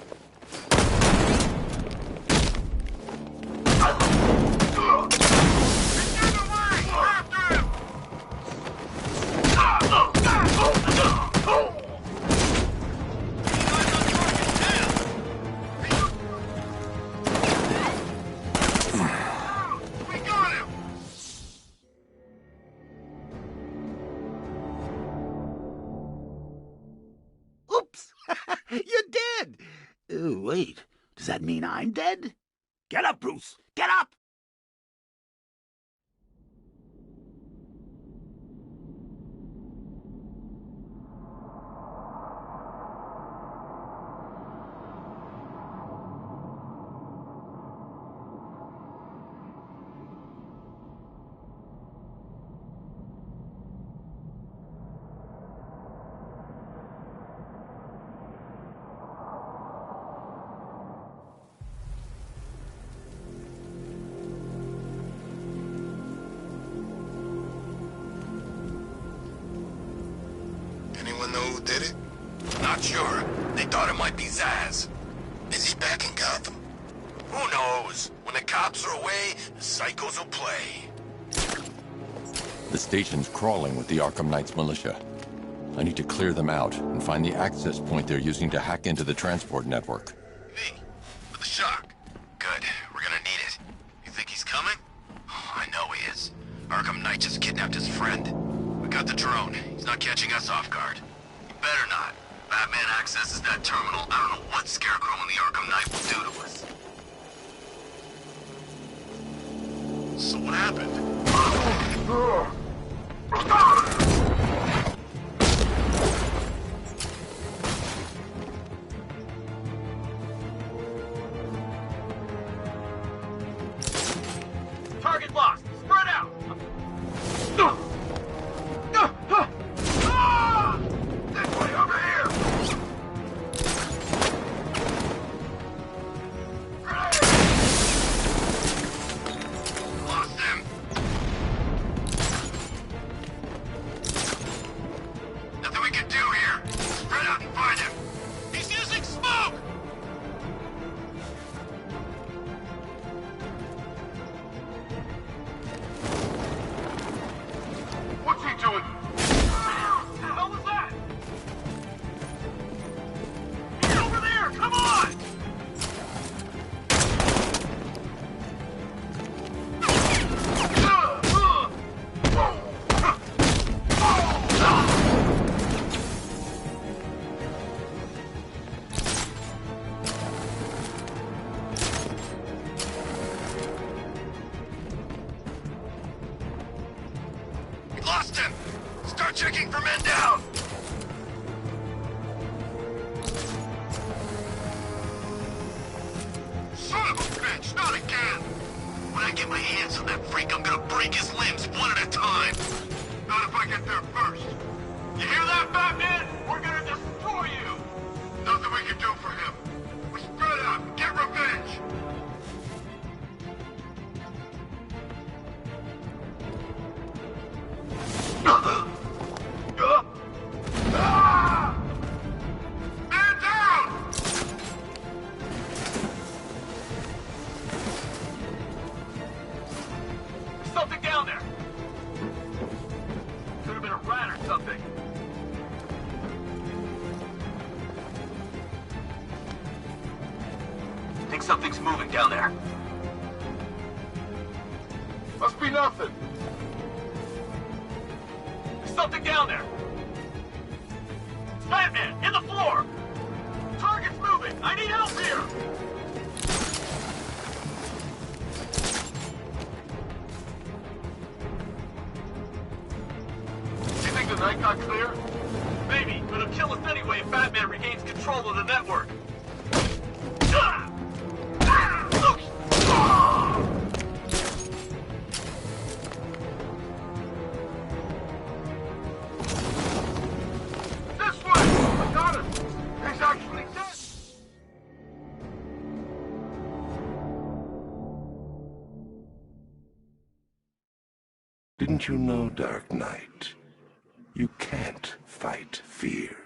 We got him! Oops! You're dead! Wait, does that mean I'm dead? Get up, Bruce! Get up! Anyone know who did it? Not sure. They thought it might be Zaz. Is he back in Gotham? Who knows? When the cops are away, the psychos will play. The station's crawling with the Arkham Knight's militia. I need to clear them out and find the access point they're using to hack into the transport network. Me? With the shock. Good. We're gonna need it. You think he's coming? Oh, I know he is. Arkham Knight just kidnapped his friend. We got the drone. He's not catching us off guard. He better not. Batman accesses that terminal. I don't know what Scarecrow and the Arkham Knight will do to us. So what happened? Target lost! Spread out! This way, over here! Lost him! Nothing we can do here! Spread out and find him! He's using smoke! Lost him! Start checking for men down! Son of a bitch, not again! When I get my hands on that freak, I'm gonna break his limbs one at a time! Not if I get there first! You hear that, Batman? We're gonna destroy you! Nothing we can do for him. We spread out and get revenge! Man down! There's something down there! Could have been a rat or something. I think something's moving down there. Must be nothing. There's something down there! It's Batman! In the floor! Target's moving! I need help here! Do you think the night got clear? Maybe, but it'll kill us anyway if Batman regains control of the network. This way! I got him! He's actually dead! Didn't you know, Dark Knight? You can't fight fear.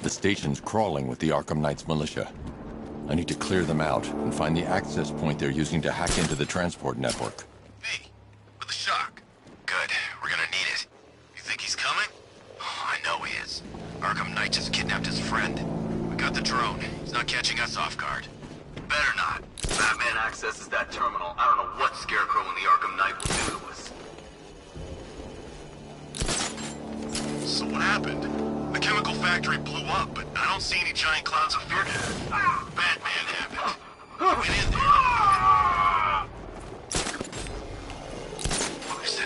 The station's crawling with the Arkham Knight's militia. I need to clear them out and find the access point they're using to hack into the transport network. Hey, with the shock. Good, we're gonna need it. You think he's coming? Oh, I know he is. Arkham Knight just kidnapped his friend. We got the drone. He's not catching us off guard. Better not. Batman accesses that terminal. I don't know what Scarecrow and the Arkham Knight will do to us. So what happened? The chemical factory blew up, but I don't see any giant clouds of fear. Batman happened. Went in there.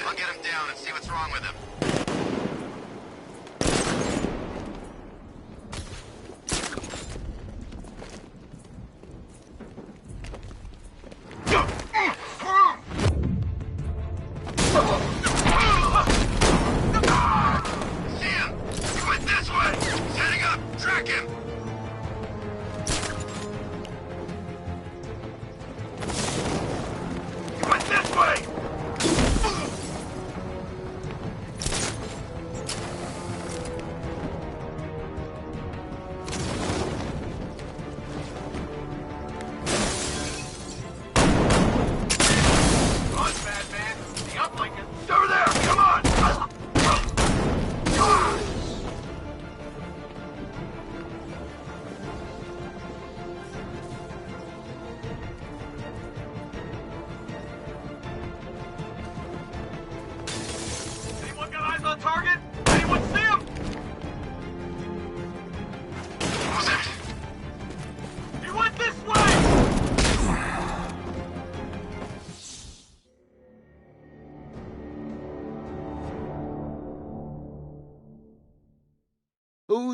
I'll get him down and see what's wrong with him. See him! He went this way! He's heading up! Track him!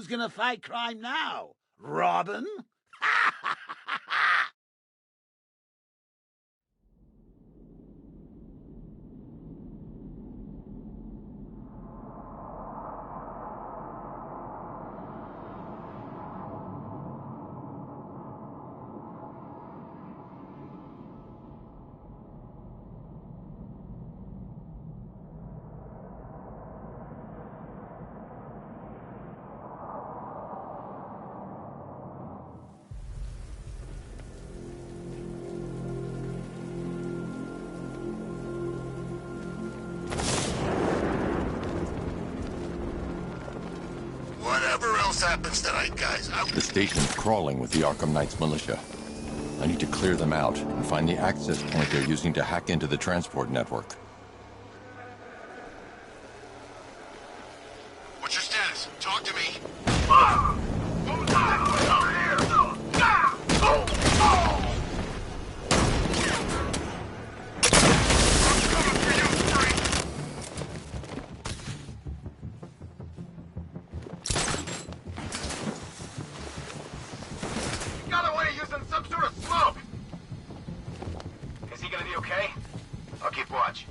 who's gonna fight crime now? Robin? Whatever else happens tonight, guys, The station's crawling with the Arkham Knight's militia. I need to clear them out and find the access point they're using to hack into the transport network. What's your status? Talk to me. Got a way of using some sort of smoke! Is he gonna be okay? I'll keep watch.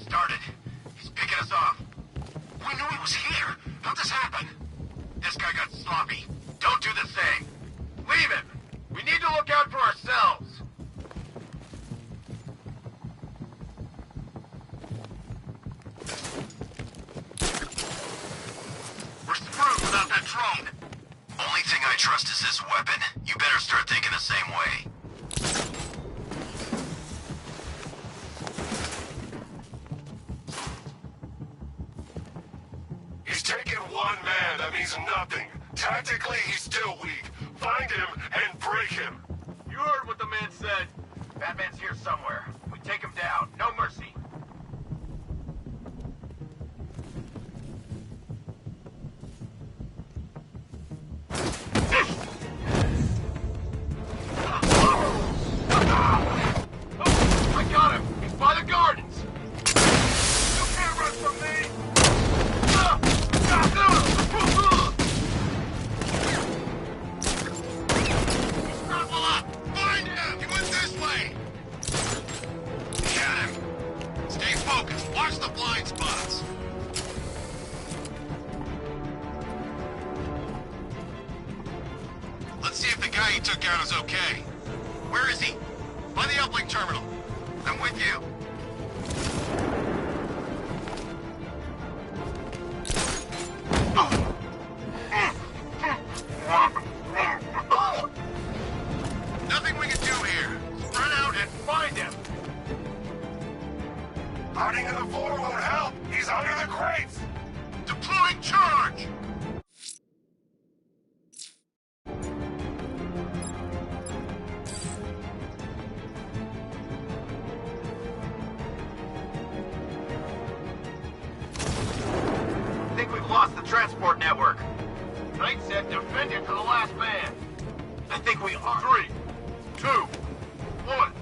Started. He's picking us off. We knew he was here. How'd this happen? This guy got sloppy. Don't do the same. Leave him! We need to look out for ourselves! We're screwed without that drone. Only thing I trust is this weapon. You better start thinking the same way. He's taken one man. That means nothing. Tactically, he's still weak. Find him and break him. You heard what the man said. Batman's here somewhere. We take him down. No mercy. I got him! He's by the gardens! You can't run from me! Level up! Find him! He went this way! Got him. Stay focused. Watch the blind spots. Let's see if the guy he took out is okay. Where is he? By the uplink terminal. I'm with you. Nothing we can do here. Spread out and find him. Hiding in the floor won't help. He's under the crates. Deploying charge. I think we've lost the transport network. Knight said defend it to the last man. I think we are. 3, 2, 1.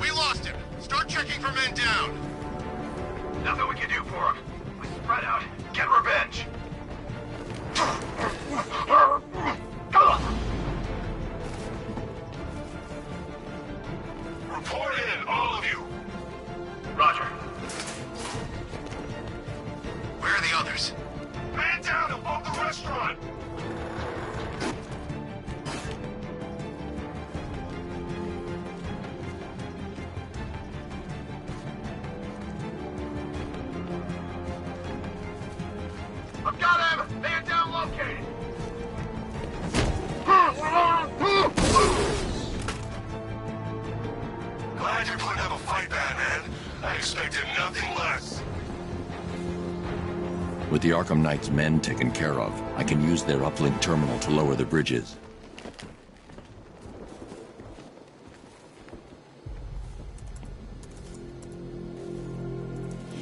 We lost him. Start checking for men down. Nothing we can do for him. We spread out. Get revenge. Report in, all of you. Roger. Where are the others? Man down above the restaurant. I've got him! Man down located! Glad you're putting up a fight, Batman. I expected nothing less. With the Arkham Knight's men taken care of, I can use their uplink terminal to lower the bridges.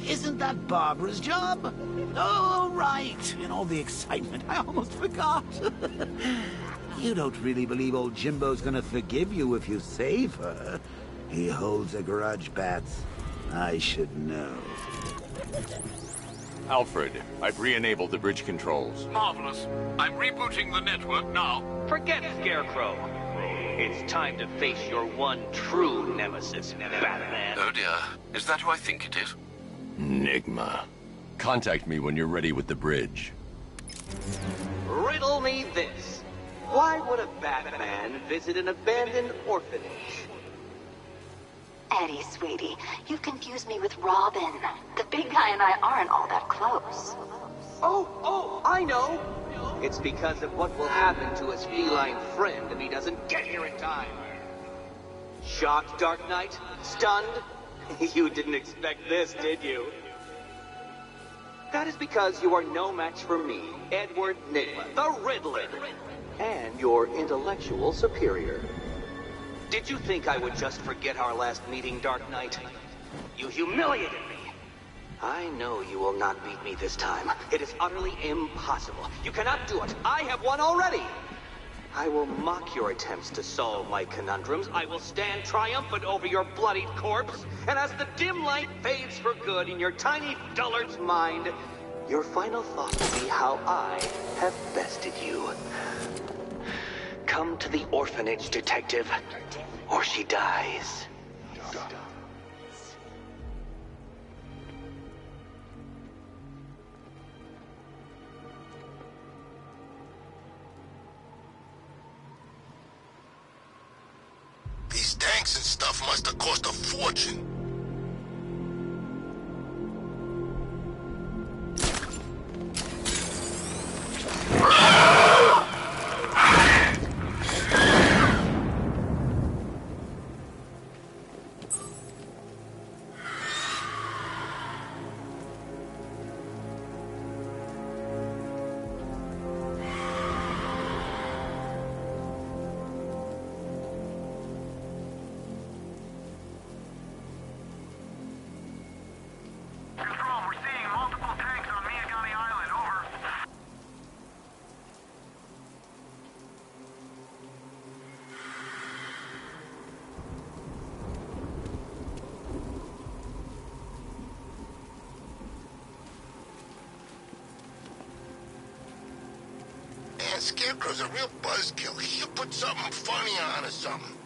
Isn't that Barbara's job? Oh, right. In all the excitement, I almost forgot. You don't really believe old Jimbo's gonna forgive you if you save her. He holds a grudge, Bats. I should know. Alfred, I've re-enabled the bridge controls. Marvelous. I'm rebooting the network now. Forget Scarecrow. It's time to face your one true nemesis, Batman. Oh dear. Is that who I think it is? Enigma. Contact me when you're ready with the bridge. Riddle me this. Why would a Batman visit an abandoned orphanage? Eddie, sweetie, you've confused me with Robin. The big guy and I aren't all that close. Oh, I know! It's because of what will happen to his feline friend if he doesn't get here in time. Shocked, Dark Knight? Stunned? You didn't expect this, did you? That is because you are no match for me, Edward Nygma, the Riddler, and your intellectual superior. Did you think I would just forget our last meeting, Dark Knight? You humiliated me. I know you will not beat me this time. It is utterly impossible. You cannot do it. I have won already. I will mock your attempts to solve my conundrums. I will stand triumphant over your bloodied corpse. And as the dim light fades for good in your tiny dullard's mind, your final thought will be how I have bested you. Come to the orphanage, detective, or she dies. These tanks and stuff must have cost a fortune. Scarecrow's a real buzzkill. He'll put something funny on or something.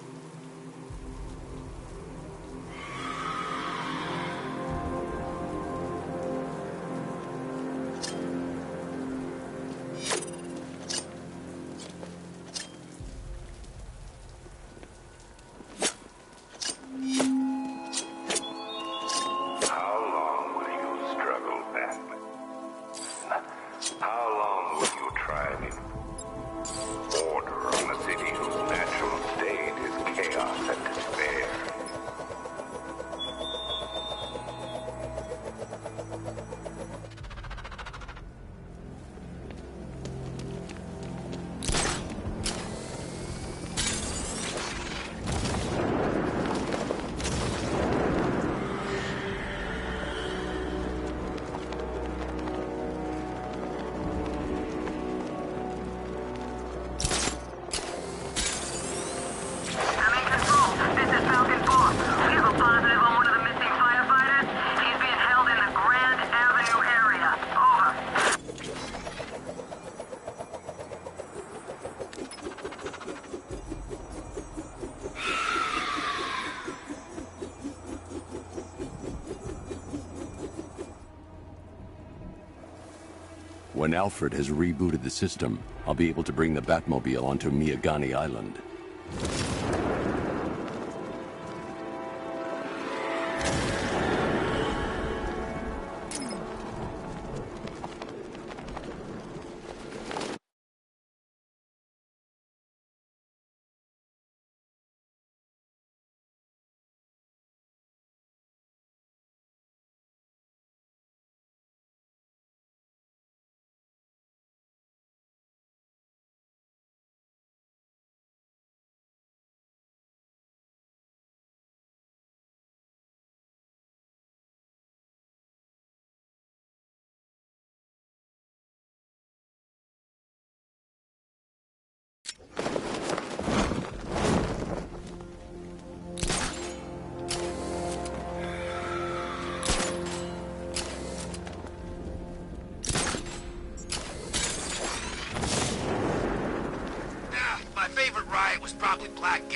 How long will you struggle, Batman? How long will you try me? Order on a city whose natural state is chaos and despair. When Alfred has rebooted the system, I'll be able to bring the Batmobile onto Miagani Island.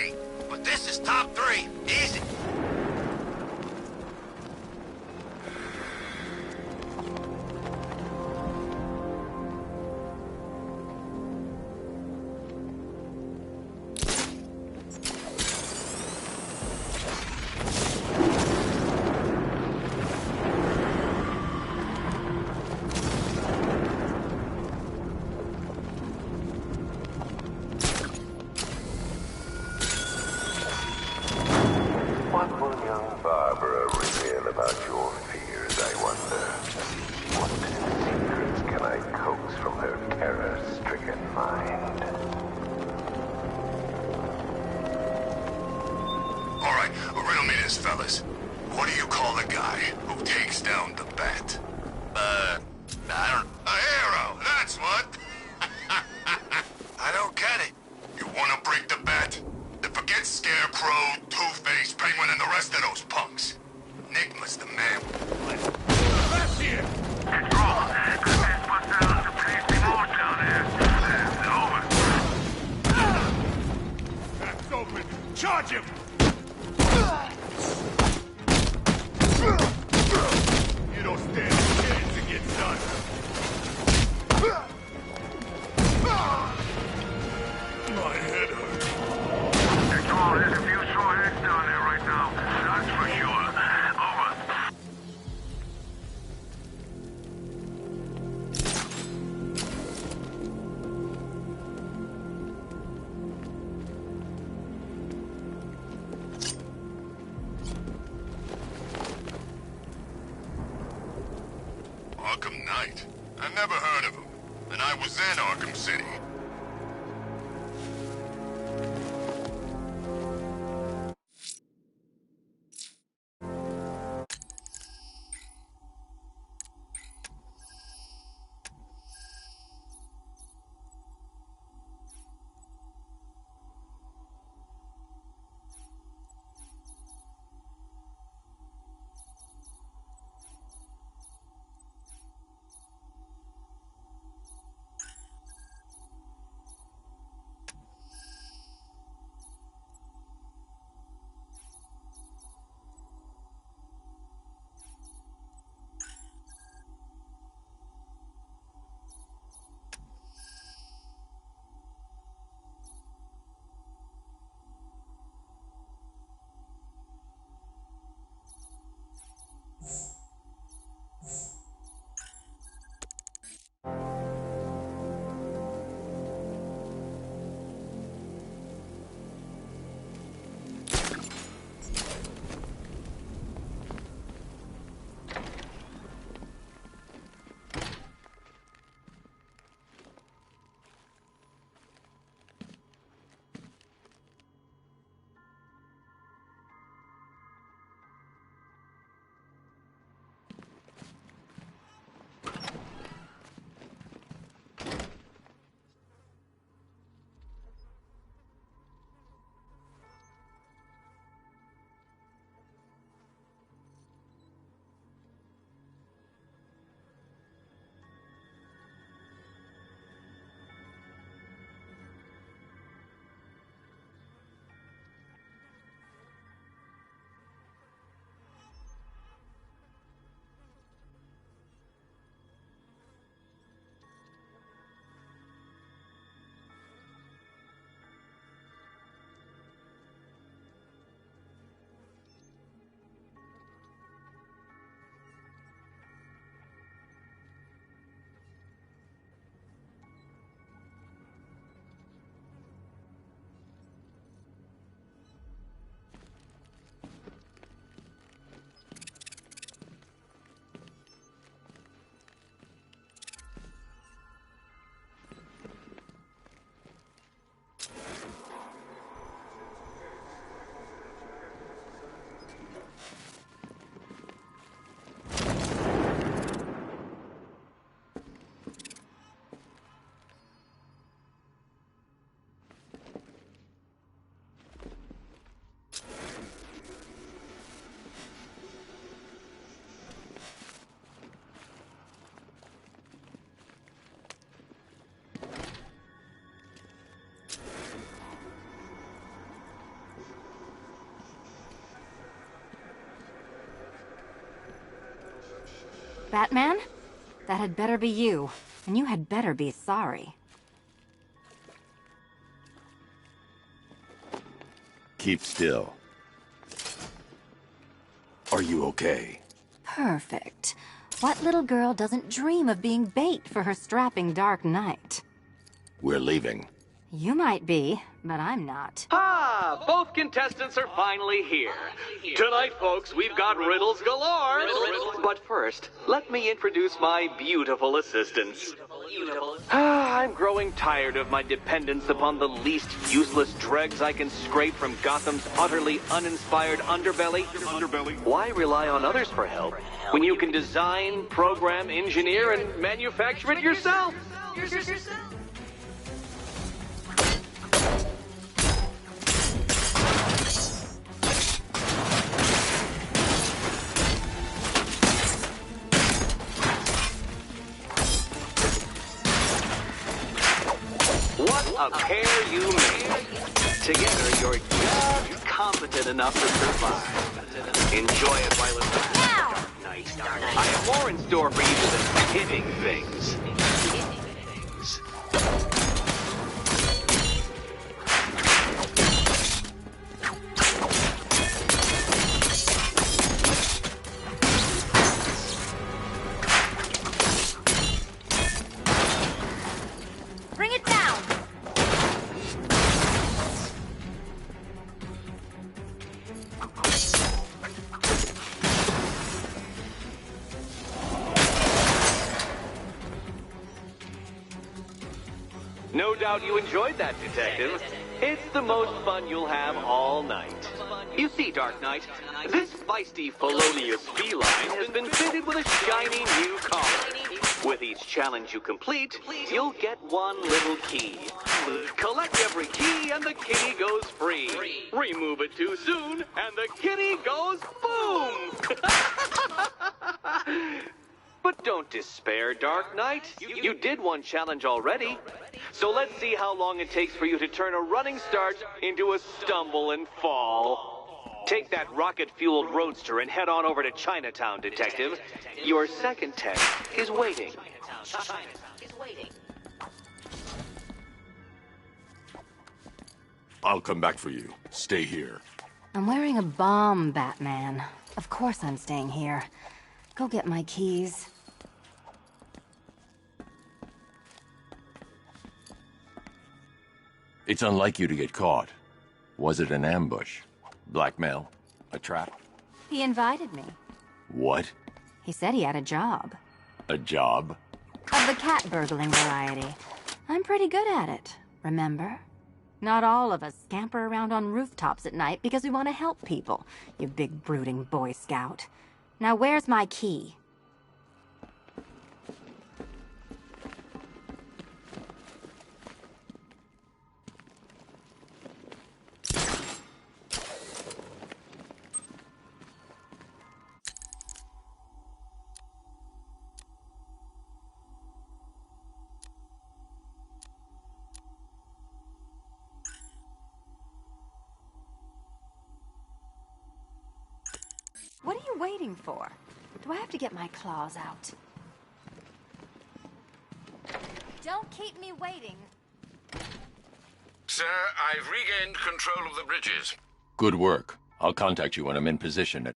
lucky, but this is top 3. Easy. What will young Barbara reveal about your fears, I wonder? What secrets can I coax from her terror-stricken mind? All right, riddle me this, fellas. What do you call the guy who takes down the bat? I don't... A hero, that's what! I don't get it. You wanna break the bat? Then forget Scarecrow, Two-Face, Penguin, and the rest of those punks. Enigma's the man. That's here! Control. Command busted out to Paisley Mall down there. It's over. Back's open. Charge him! You don't stand a chance against us. My head hurts. Control, there's a few sore heads down there right now. That's for sure. Over. Arkham Knight? I never heard of him. And I was in Arkham City. Batman? That had better be you, and you had better be sorry. Keep still. Are you okay? Perfect. What little girl doesn't dream of being bait for her strapping Dark Knight? We're leaving. You might be, but I'm not. Ah, both contestants are finally here. Tonight, folks, we've got riddles galore. But first, let me introduce my beautiful assistants. I'm growing tired of my dependence upon the least useless dregs I can scrape from Gotham's utterly uninspired underbelly. Why rely on others for help when you can design, program, engineer, and manufacture it yourself? What a pair you made. Together, you're just competent enough to survive. Enjoy it while it's Dark Knight. I have more in store for you than hitting things. Bring it down! No doubt you enjoyed that, Detective. It's the most fun you'll have all night. You see, Dark Knight, this feisty, felonious feline has been fitted with a shiny new collar. With each challenge you complete, you'll get one little key. Collect every key and the kitty goes free. Remove it too soon and the kitty goes boom! But don't despair, Dark Knight. You did one challenge already. So let's see how long it takes for you to turn a running start into a stumble and fall. Take that rocket-fueled roadster and head on over to Chinatown, Detective. Your second test is waiting. I'll come back for you. Stay here. I'm wearing a bomb, Batman. Of course I'm staying here. Go get my keys. It's unlike you to get caught. Was it an ambush? Blackmail? A trap? He invited me. What? He said he had a job. A job? Of the cat burgling variety. I'm pretty good at it, remember? Not all of us scamper around on rooftops at night because we want to help people, you big brooding Boy Scout. Now where's my key? What are you waiting for? Do I have to get my claws out? Don't keep me waiting. Sir, I've regained control of the bridges. Good work. I'll contact you when I'm in position.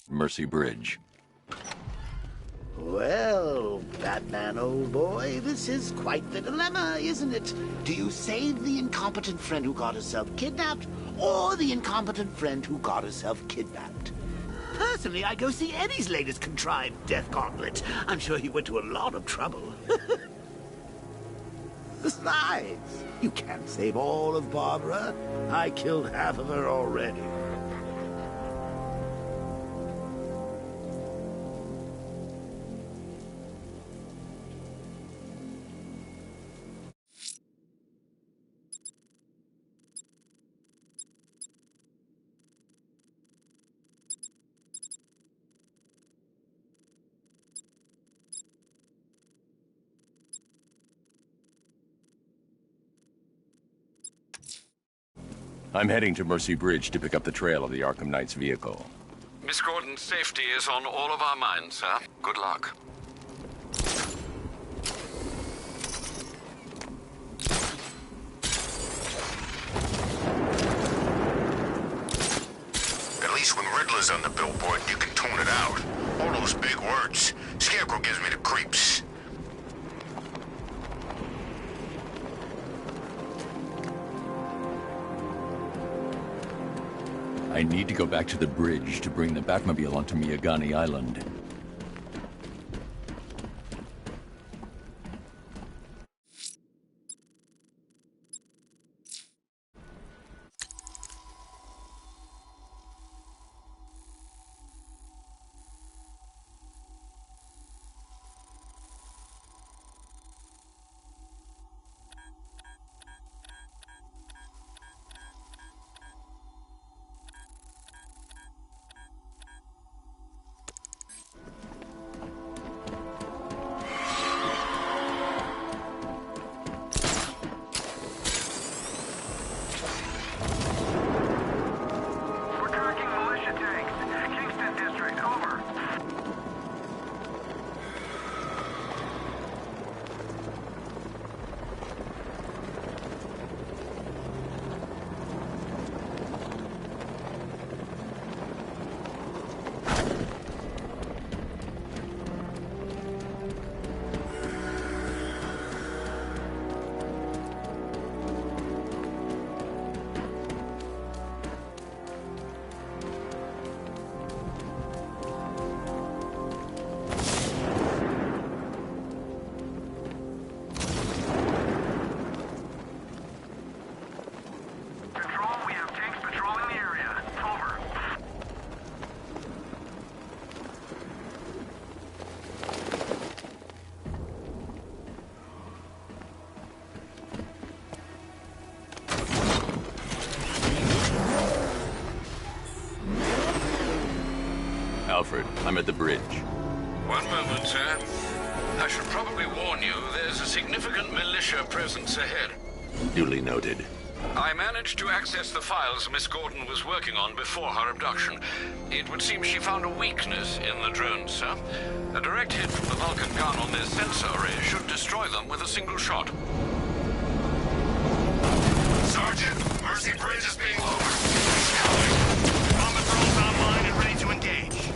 Mercy Bridge. Well, Batman, old boy, this is quite the dilemma, isn't it? Do you save the incompetent friend who got herself kidnapped, or the incompetent friend who got herself kidnapped? Personally, I go see Eddie's latest contrived death gauntlet. I'm sure he went to a lot of trouble. Besides, you can't save all of Barbara. I killed half of her already. I'm heading to Mercy Bridge to pick up the trail of the Arkham Knight's vehicle. Miss Gordon's safety is on all of our minds, sir. Good luck. At least when Riddler's on the billboard, you can tune it out. All those big words. Scarecrow gives me the creeps. I need to go back to the bridge to bring the Batmobile onto Miyagani Island. Alfred, I'm at the bridge. One moment, sir. I should probably warn you, there's a significant militia presence ahead. Duly noted. I managed to access the files Miss Gordon was working on before her abduction. It would seem she found a weakness in the drones, sir. A direct hit from the Vulcan gun on their sensor array should destroy them with a single shot. Sergeant, Mercy Bridge is being lowered. Combat drones online and ready to engage.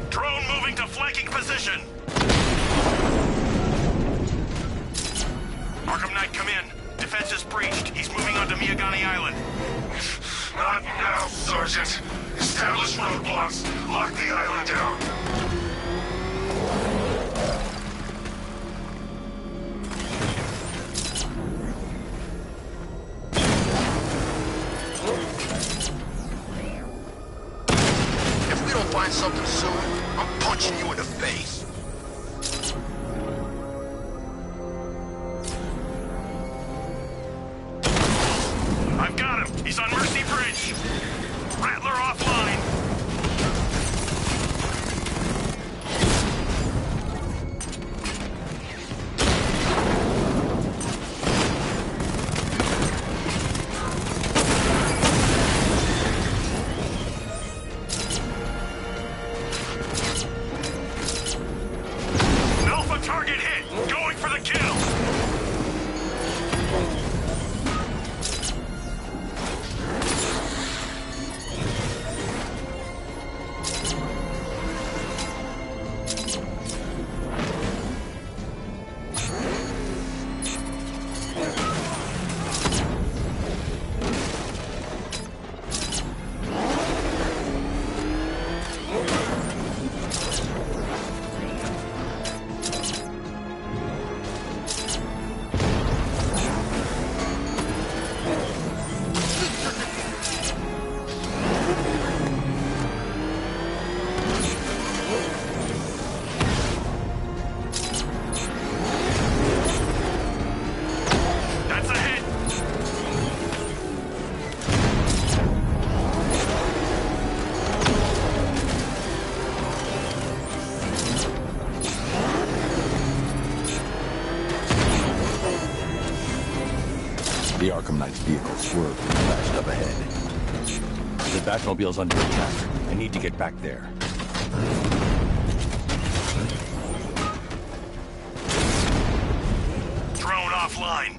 Drone moving to flanking position. Arkham Knight, come in. Defense is breached. He's moving onto Miyagani Island. Not now, Sergeant. Establish roadblocks. Lock the island down. If we don't find something soon, I'm punching you in the face. I've got him. He's on Mercy Bridge. Rattler offline. Arkham Knight's vehicle swerved and crashed up ahead. The Batmobile's under attack. I need to get back there. Drone offline.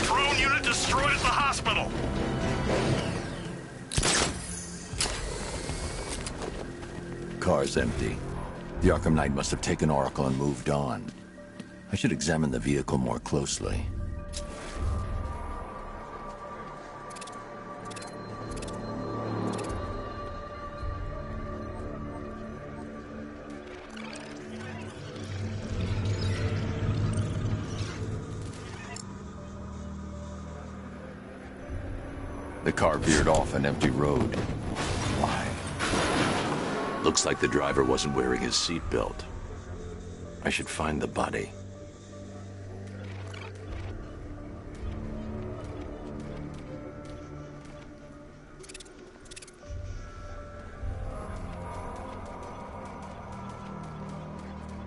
Drone unit destroyed at the hospital. Car's empty. The Arkham Knight must have taken Oracle and moved on. I should examine the vehicle more closely. The car veered off an empty road. Why? Looks like the driver wasn't wearing his seatbelt. I should find the body.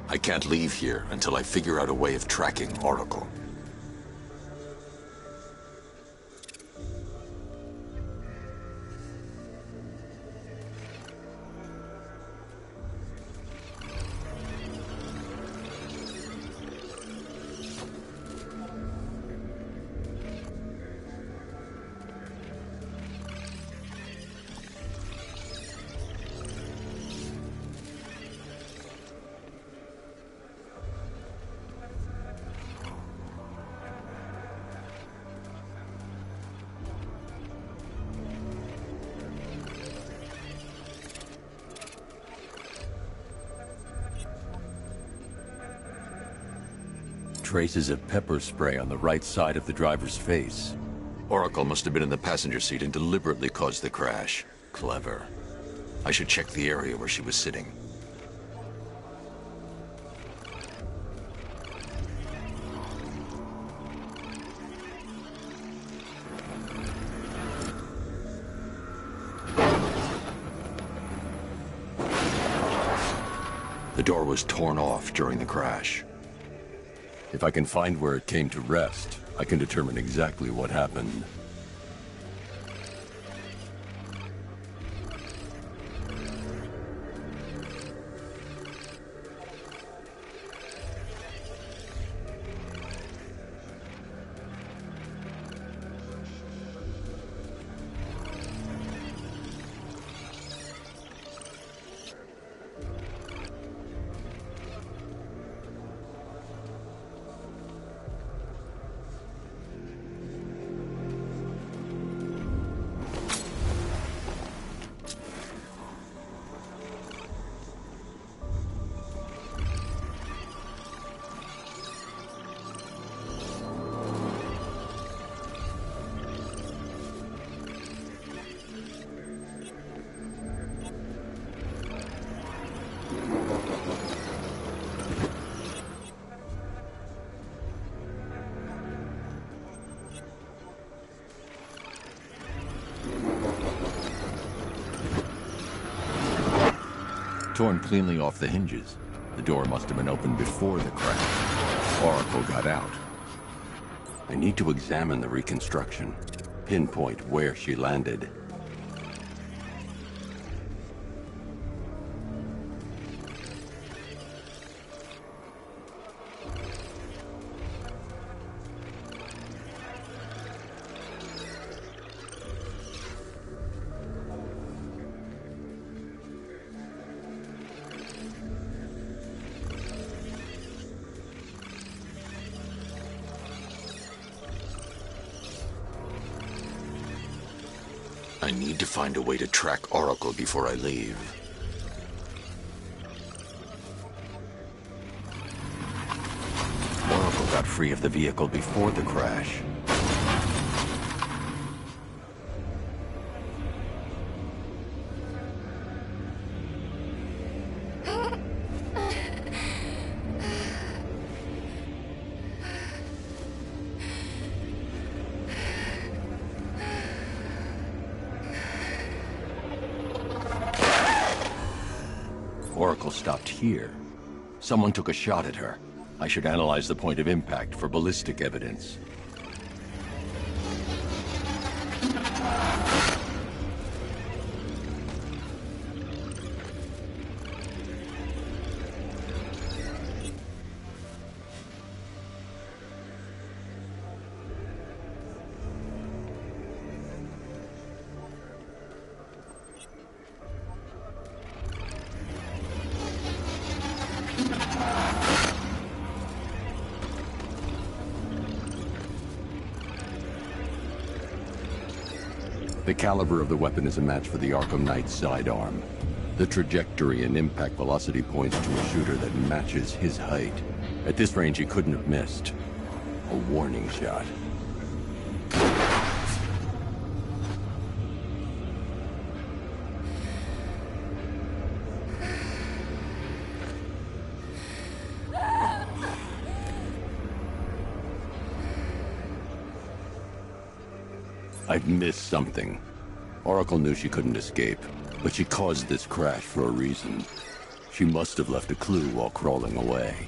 I can't leave here until I figure out a way of tracking Oracle. Traces of pepper spray on the right side of the driver's face. Oracle must have been in the passenger seat and deliberately caused the crash. Clever. I should check the area where she was sitting. The door was torn off during the crash. If I can find where it came to rest, I can determine exactly what happened. Torn cleanly off the hinges. The door must have been opened before the crash. Oracle got out. I need to examine the reconstruction, pinpoint where she landed. I need to find a way to track Oracle before I leave. Oracle got free of the vehicle before the crash. Oracle stopped here. Someone took a shot at her. I should analyze the point of impact for ballistic evidence. The caliber of the weapon is a match for the Arkham Knight's sidearm. The trajectory and impact velocity points to a shooter that matches his height. At this range, he couldn't have missed. A warning shot. I've missed something. Oracle knew she couldn't escape, but she caused this crash for a reason. She must have left a clue while crawling away.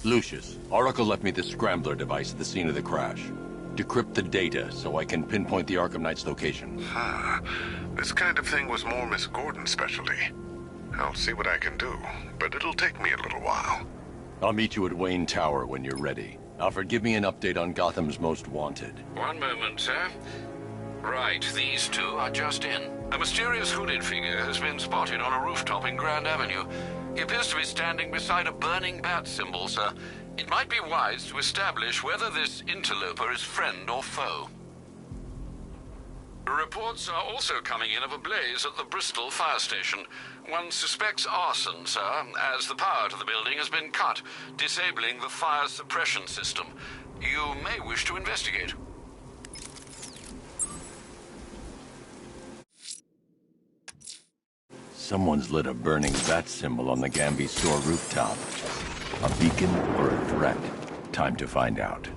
Lucius, Oracle left me the scrambler device at the scene of the crash. Decrypt the data so I can pinpoint the Arkham Knight's location. This kind of thing was more Miss Gordon's specialty. I'll see what I can do, but it'll take me a little while. I'll meet you at Wayne Tower when you're ready. Alfred, give me an update on Gotham's Most Wanted. One moment, sir. Right, these two are just in. A mysterious hooded figure has been spotted on a rooftop in Grand Avenue. He appears to be standing beside a burning bat symbol, sir. It might be wise to establish whether this interloper is friend or foe. Reports are also coming in of a blaze at the Bristol fire station. One suspects arson, sir, as the power to the building has been cut, disabling the fire suppression system. You may wish to investigate. Someone's lit a burning bat symbol on the Gamby store rooftop. A beacon or a threat? Time to find out.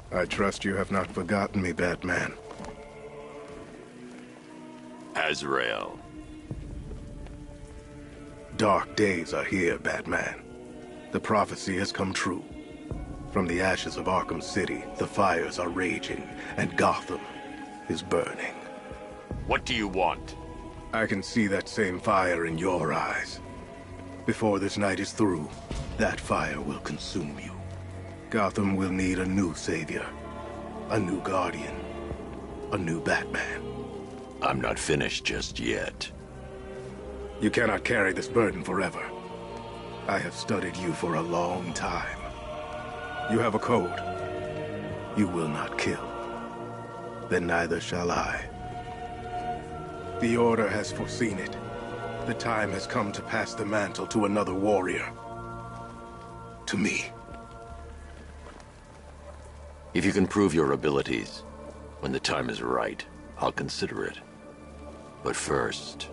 I trust you have not forgotten me, Batman. Azrael. Dark days are here, Batman. The prophecy has come true. From the ashes of Arkham City, the fires are raging, and Gotham is burning. What do you want? I can see that same fire in your eyes. Before this night is through, that fire will consume you. Gotham will need a new savior, a new guardian, a new Batman. I'm not finished just yet. You cannot carry this burden forever. I have studied you for a long time. You have a code. You will not kill. Then neither shall I. The Order has foreseen it. The time has come to pass the mantle to another warrior. To me. If you can prove your abilities, when the time is right, I'll consider it. But first,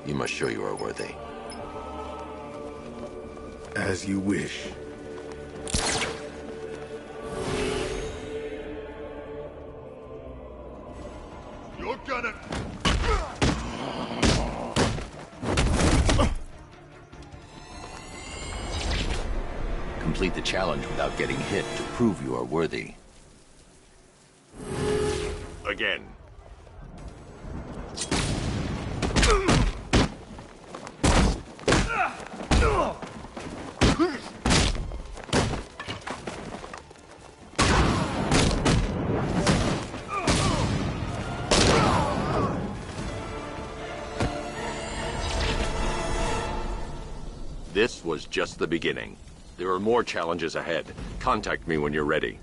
you must show you are worthy. As you wish. You're gonna... Complete the challenge without getting hit to prove you are worthy. Again. This was just the beginning. There are more challenges ahead. Contact me when you're ready.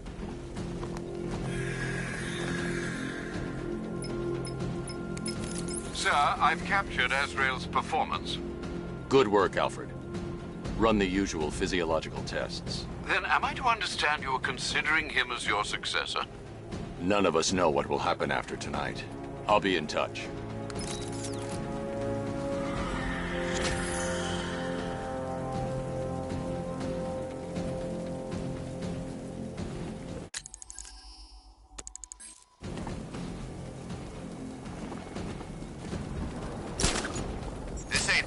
Sir, I've captured Azrael's performance. Good work, Alfred. Run the usual physiological tests. Then am I to understand you are considering him as your successor? None of us know what will happen after tonight. I'll be in touch.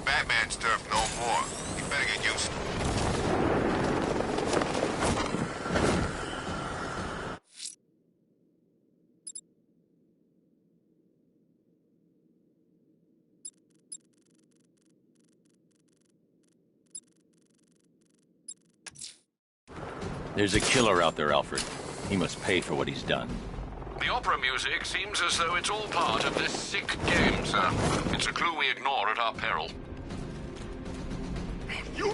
Batman's turf no more. You better get used to There's a killer out there, Alfred. He must pay for what he's done. The opera music seems as though it's all part of this sick game, sir. It's a clue we ignore at our peril. You...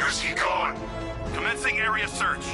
Where's he gone? Commencing area search.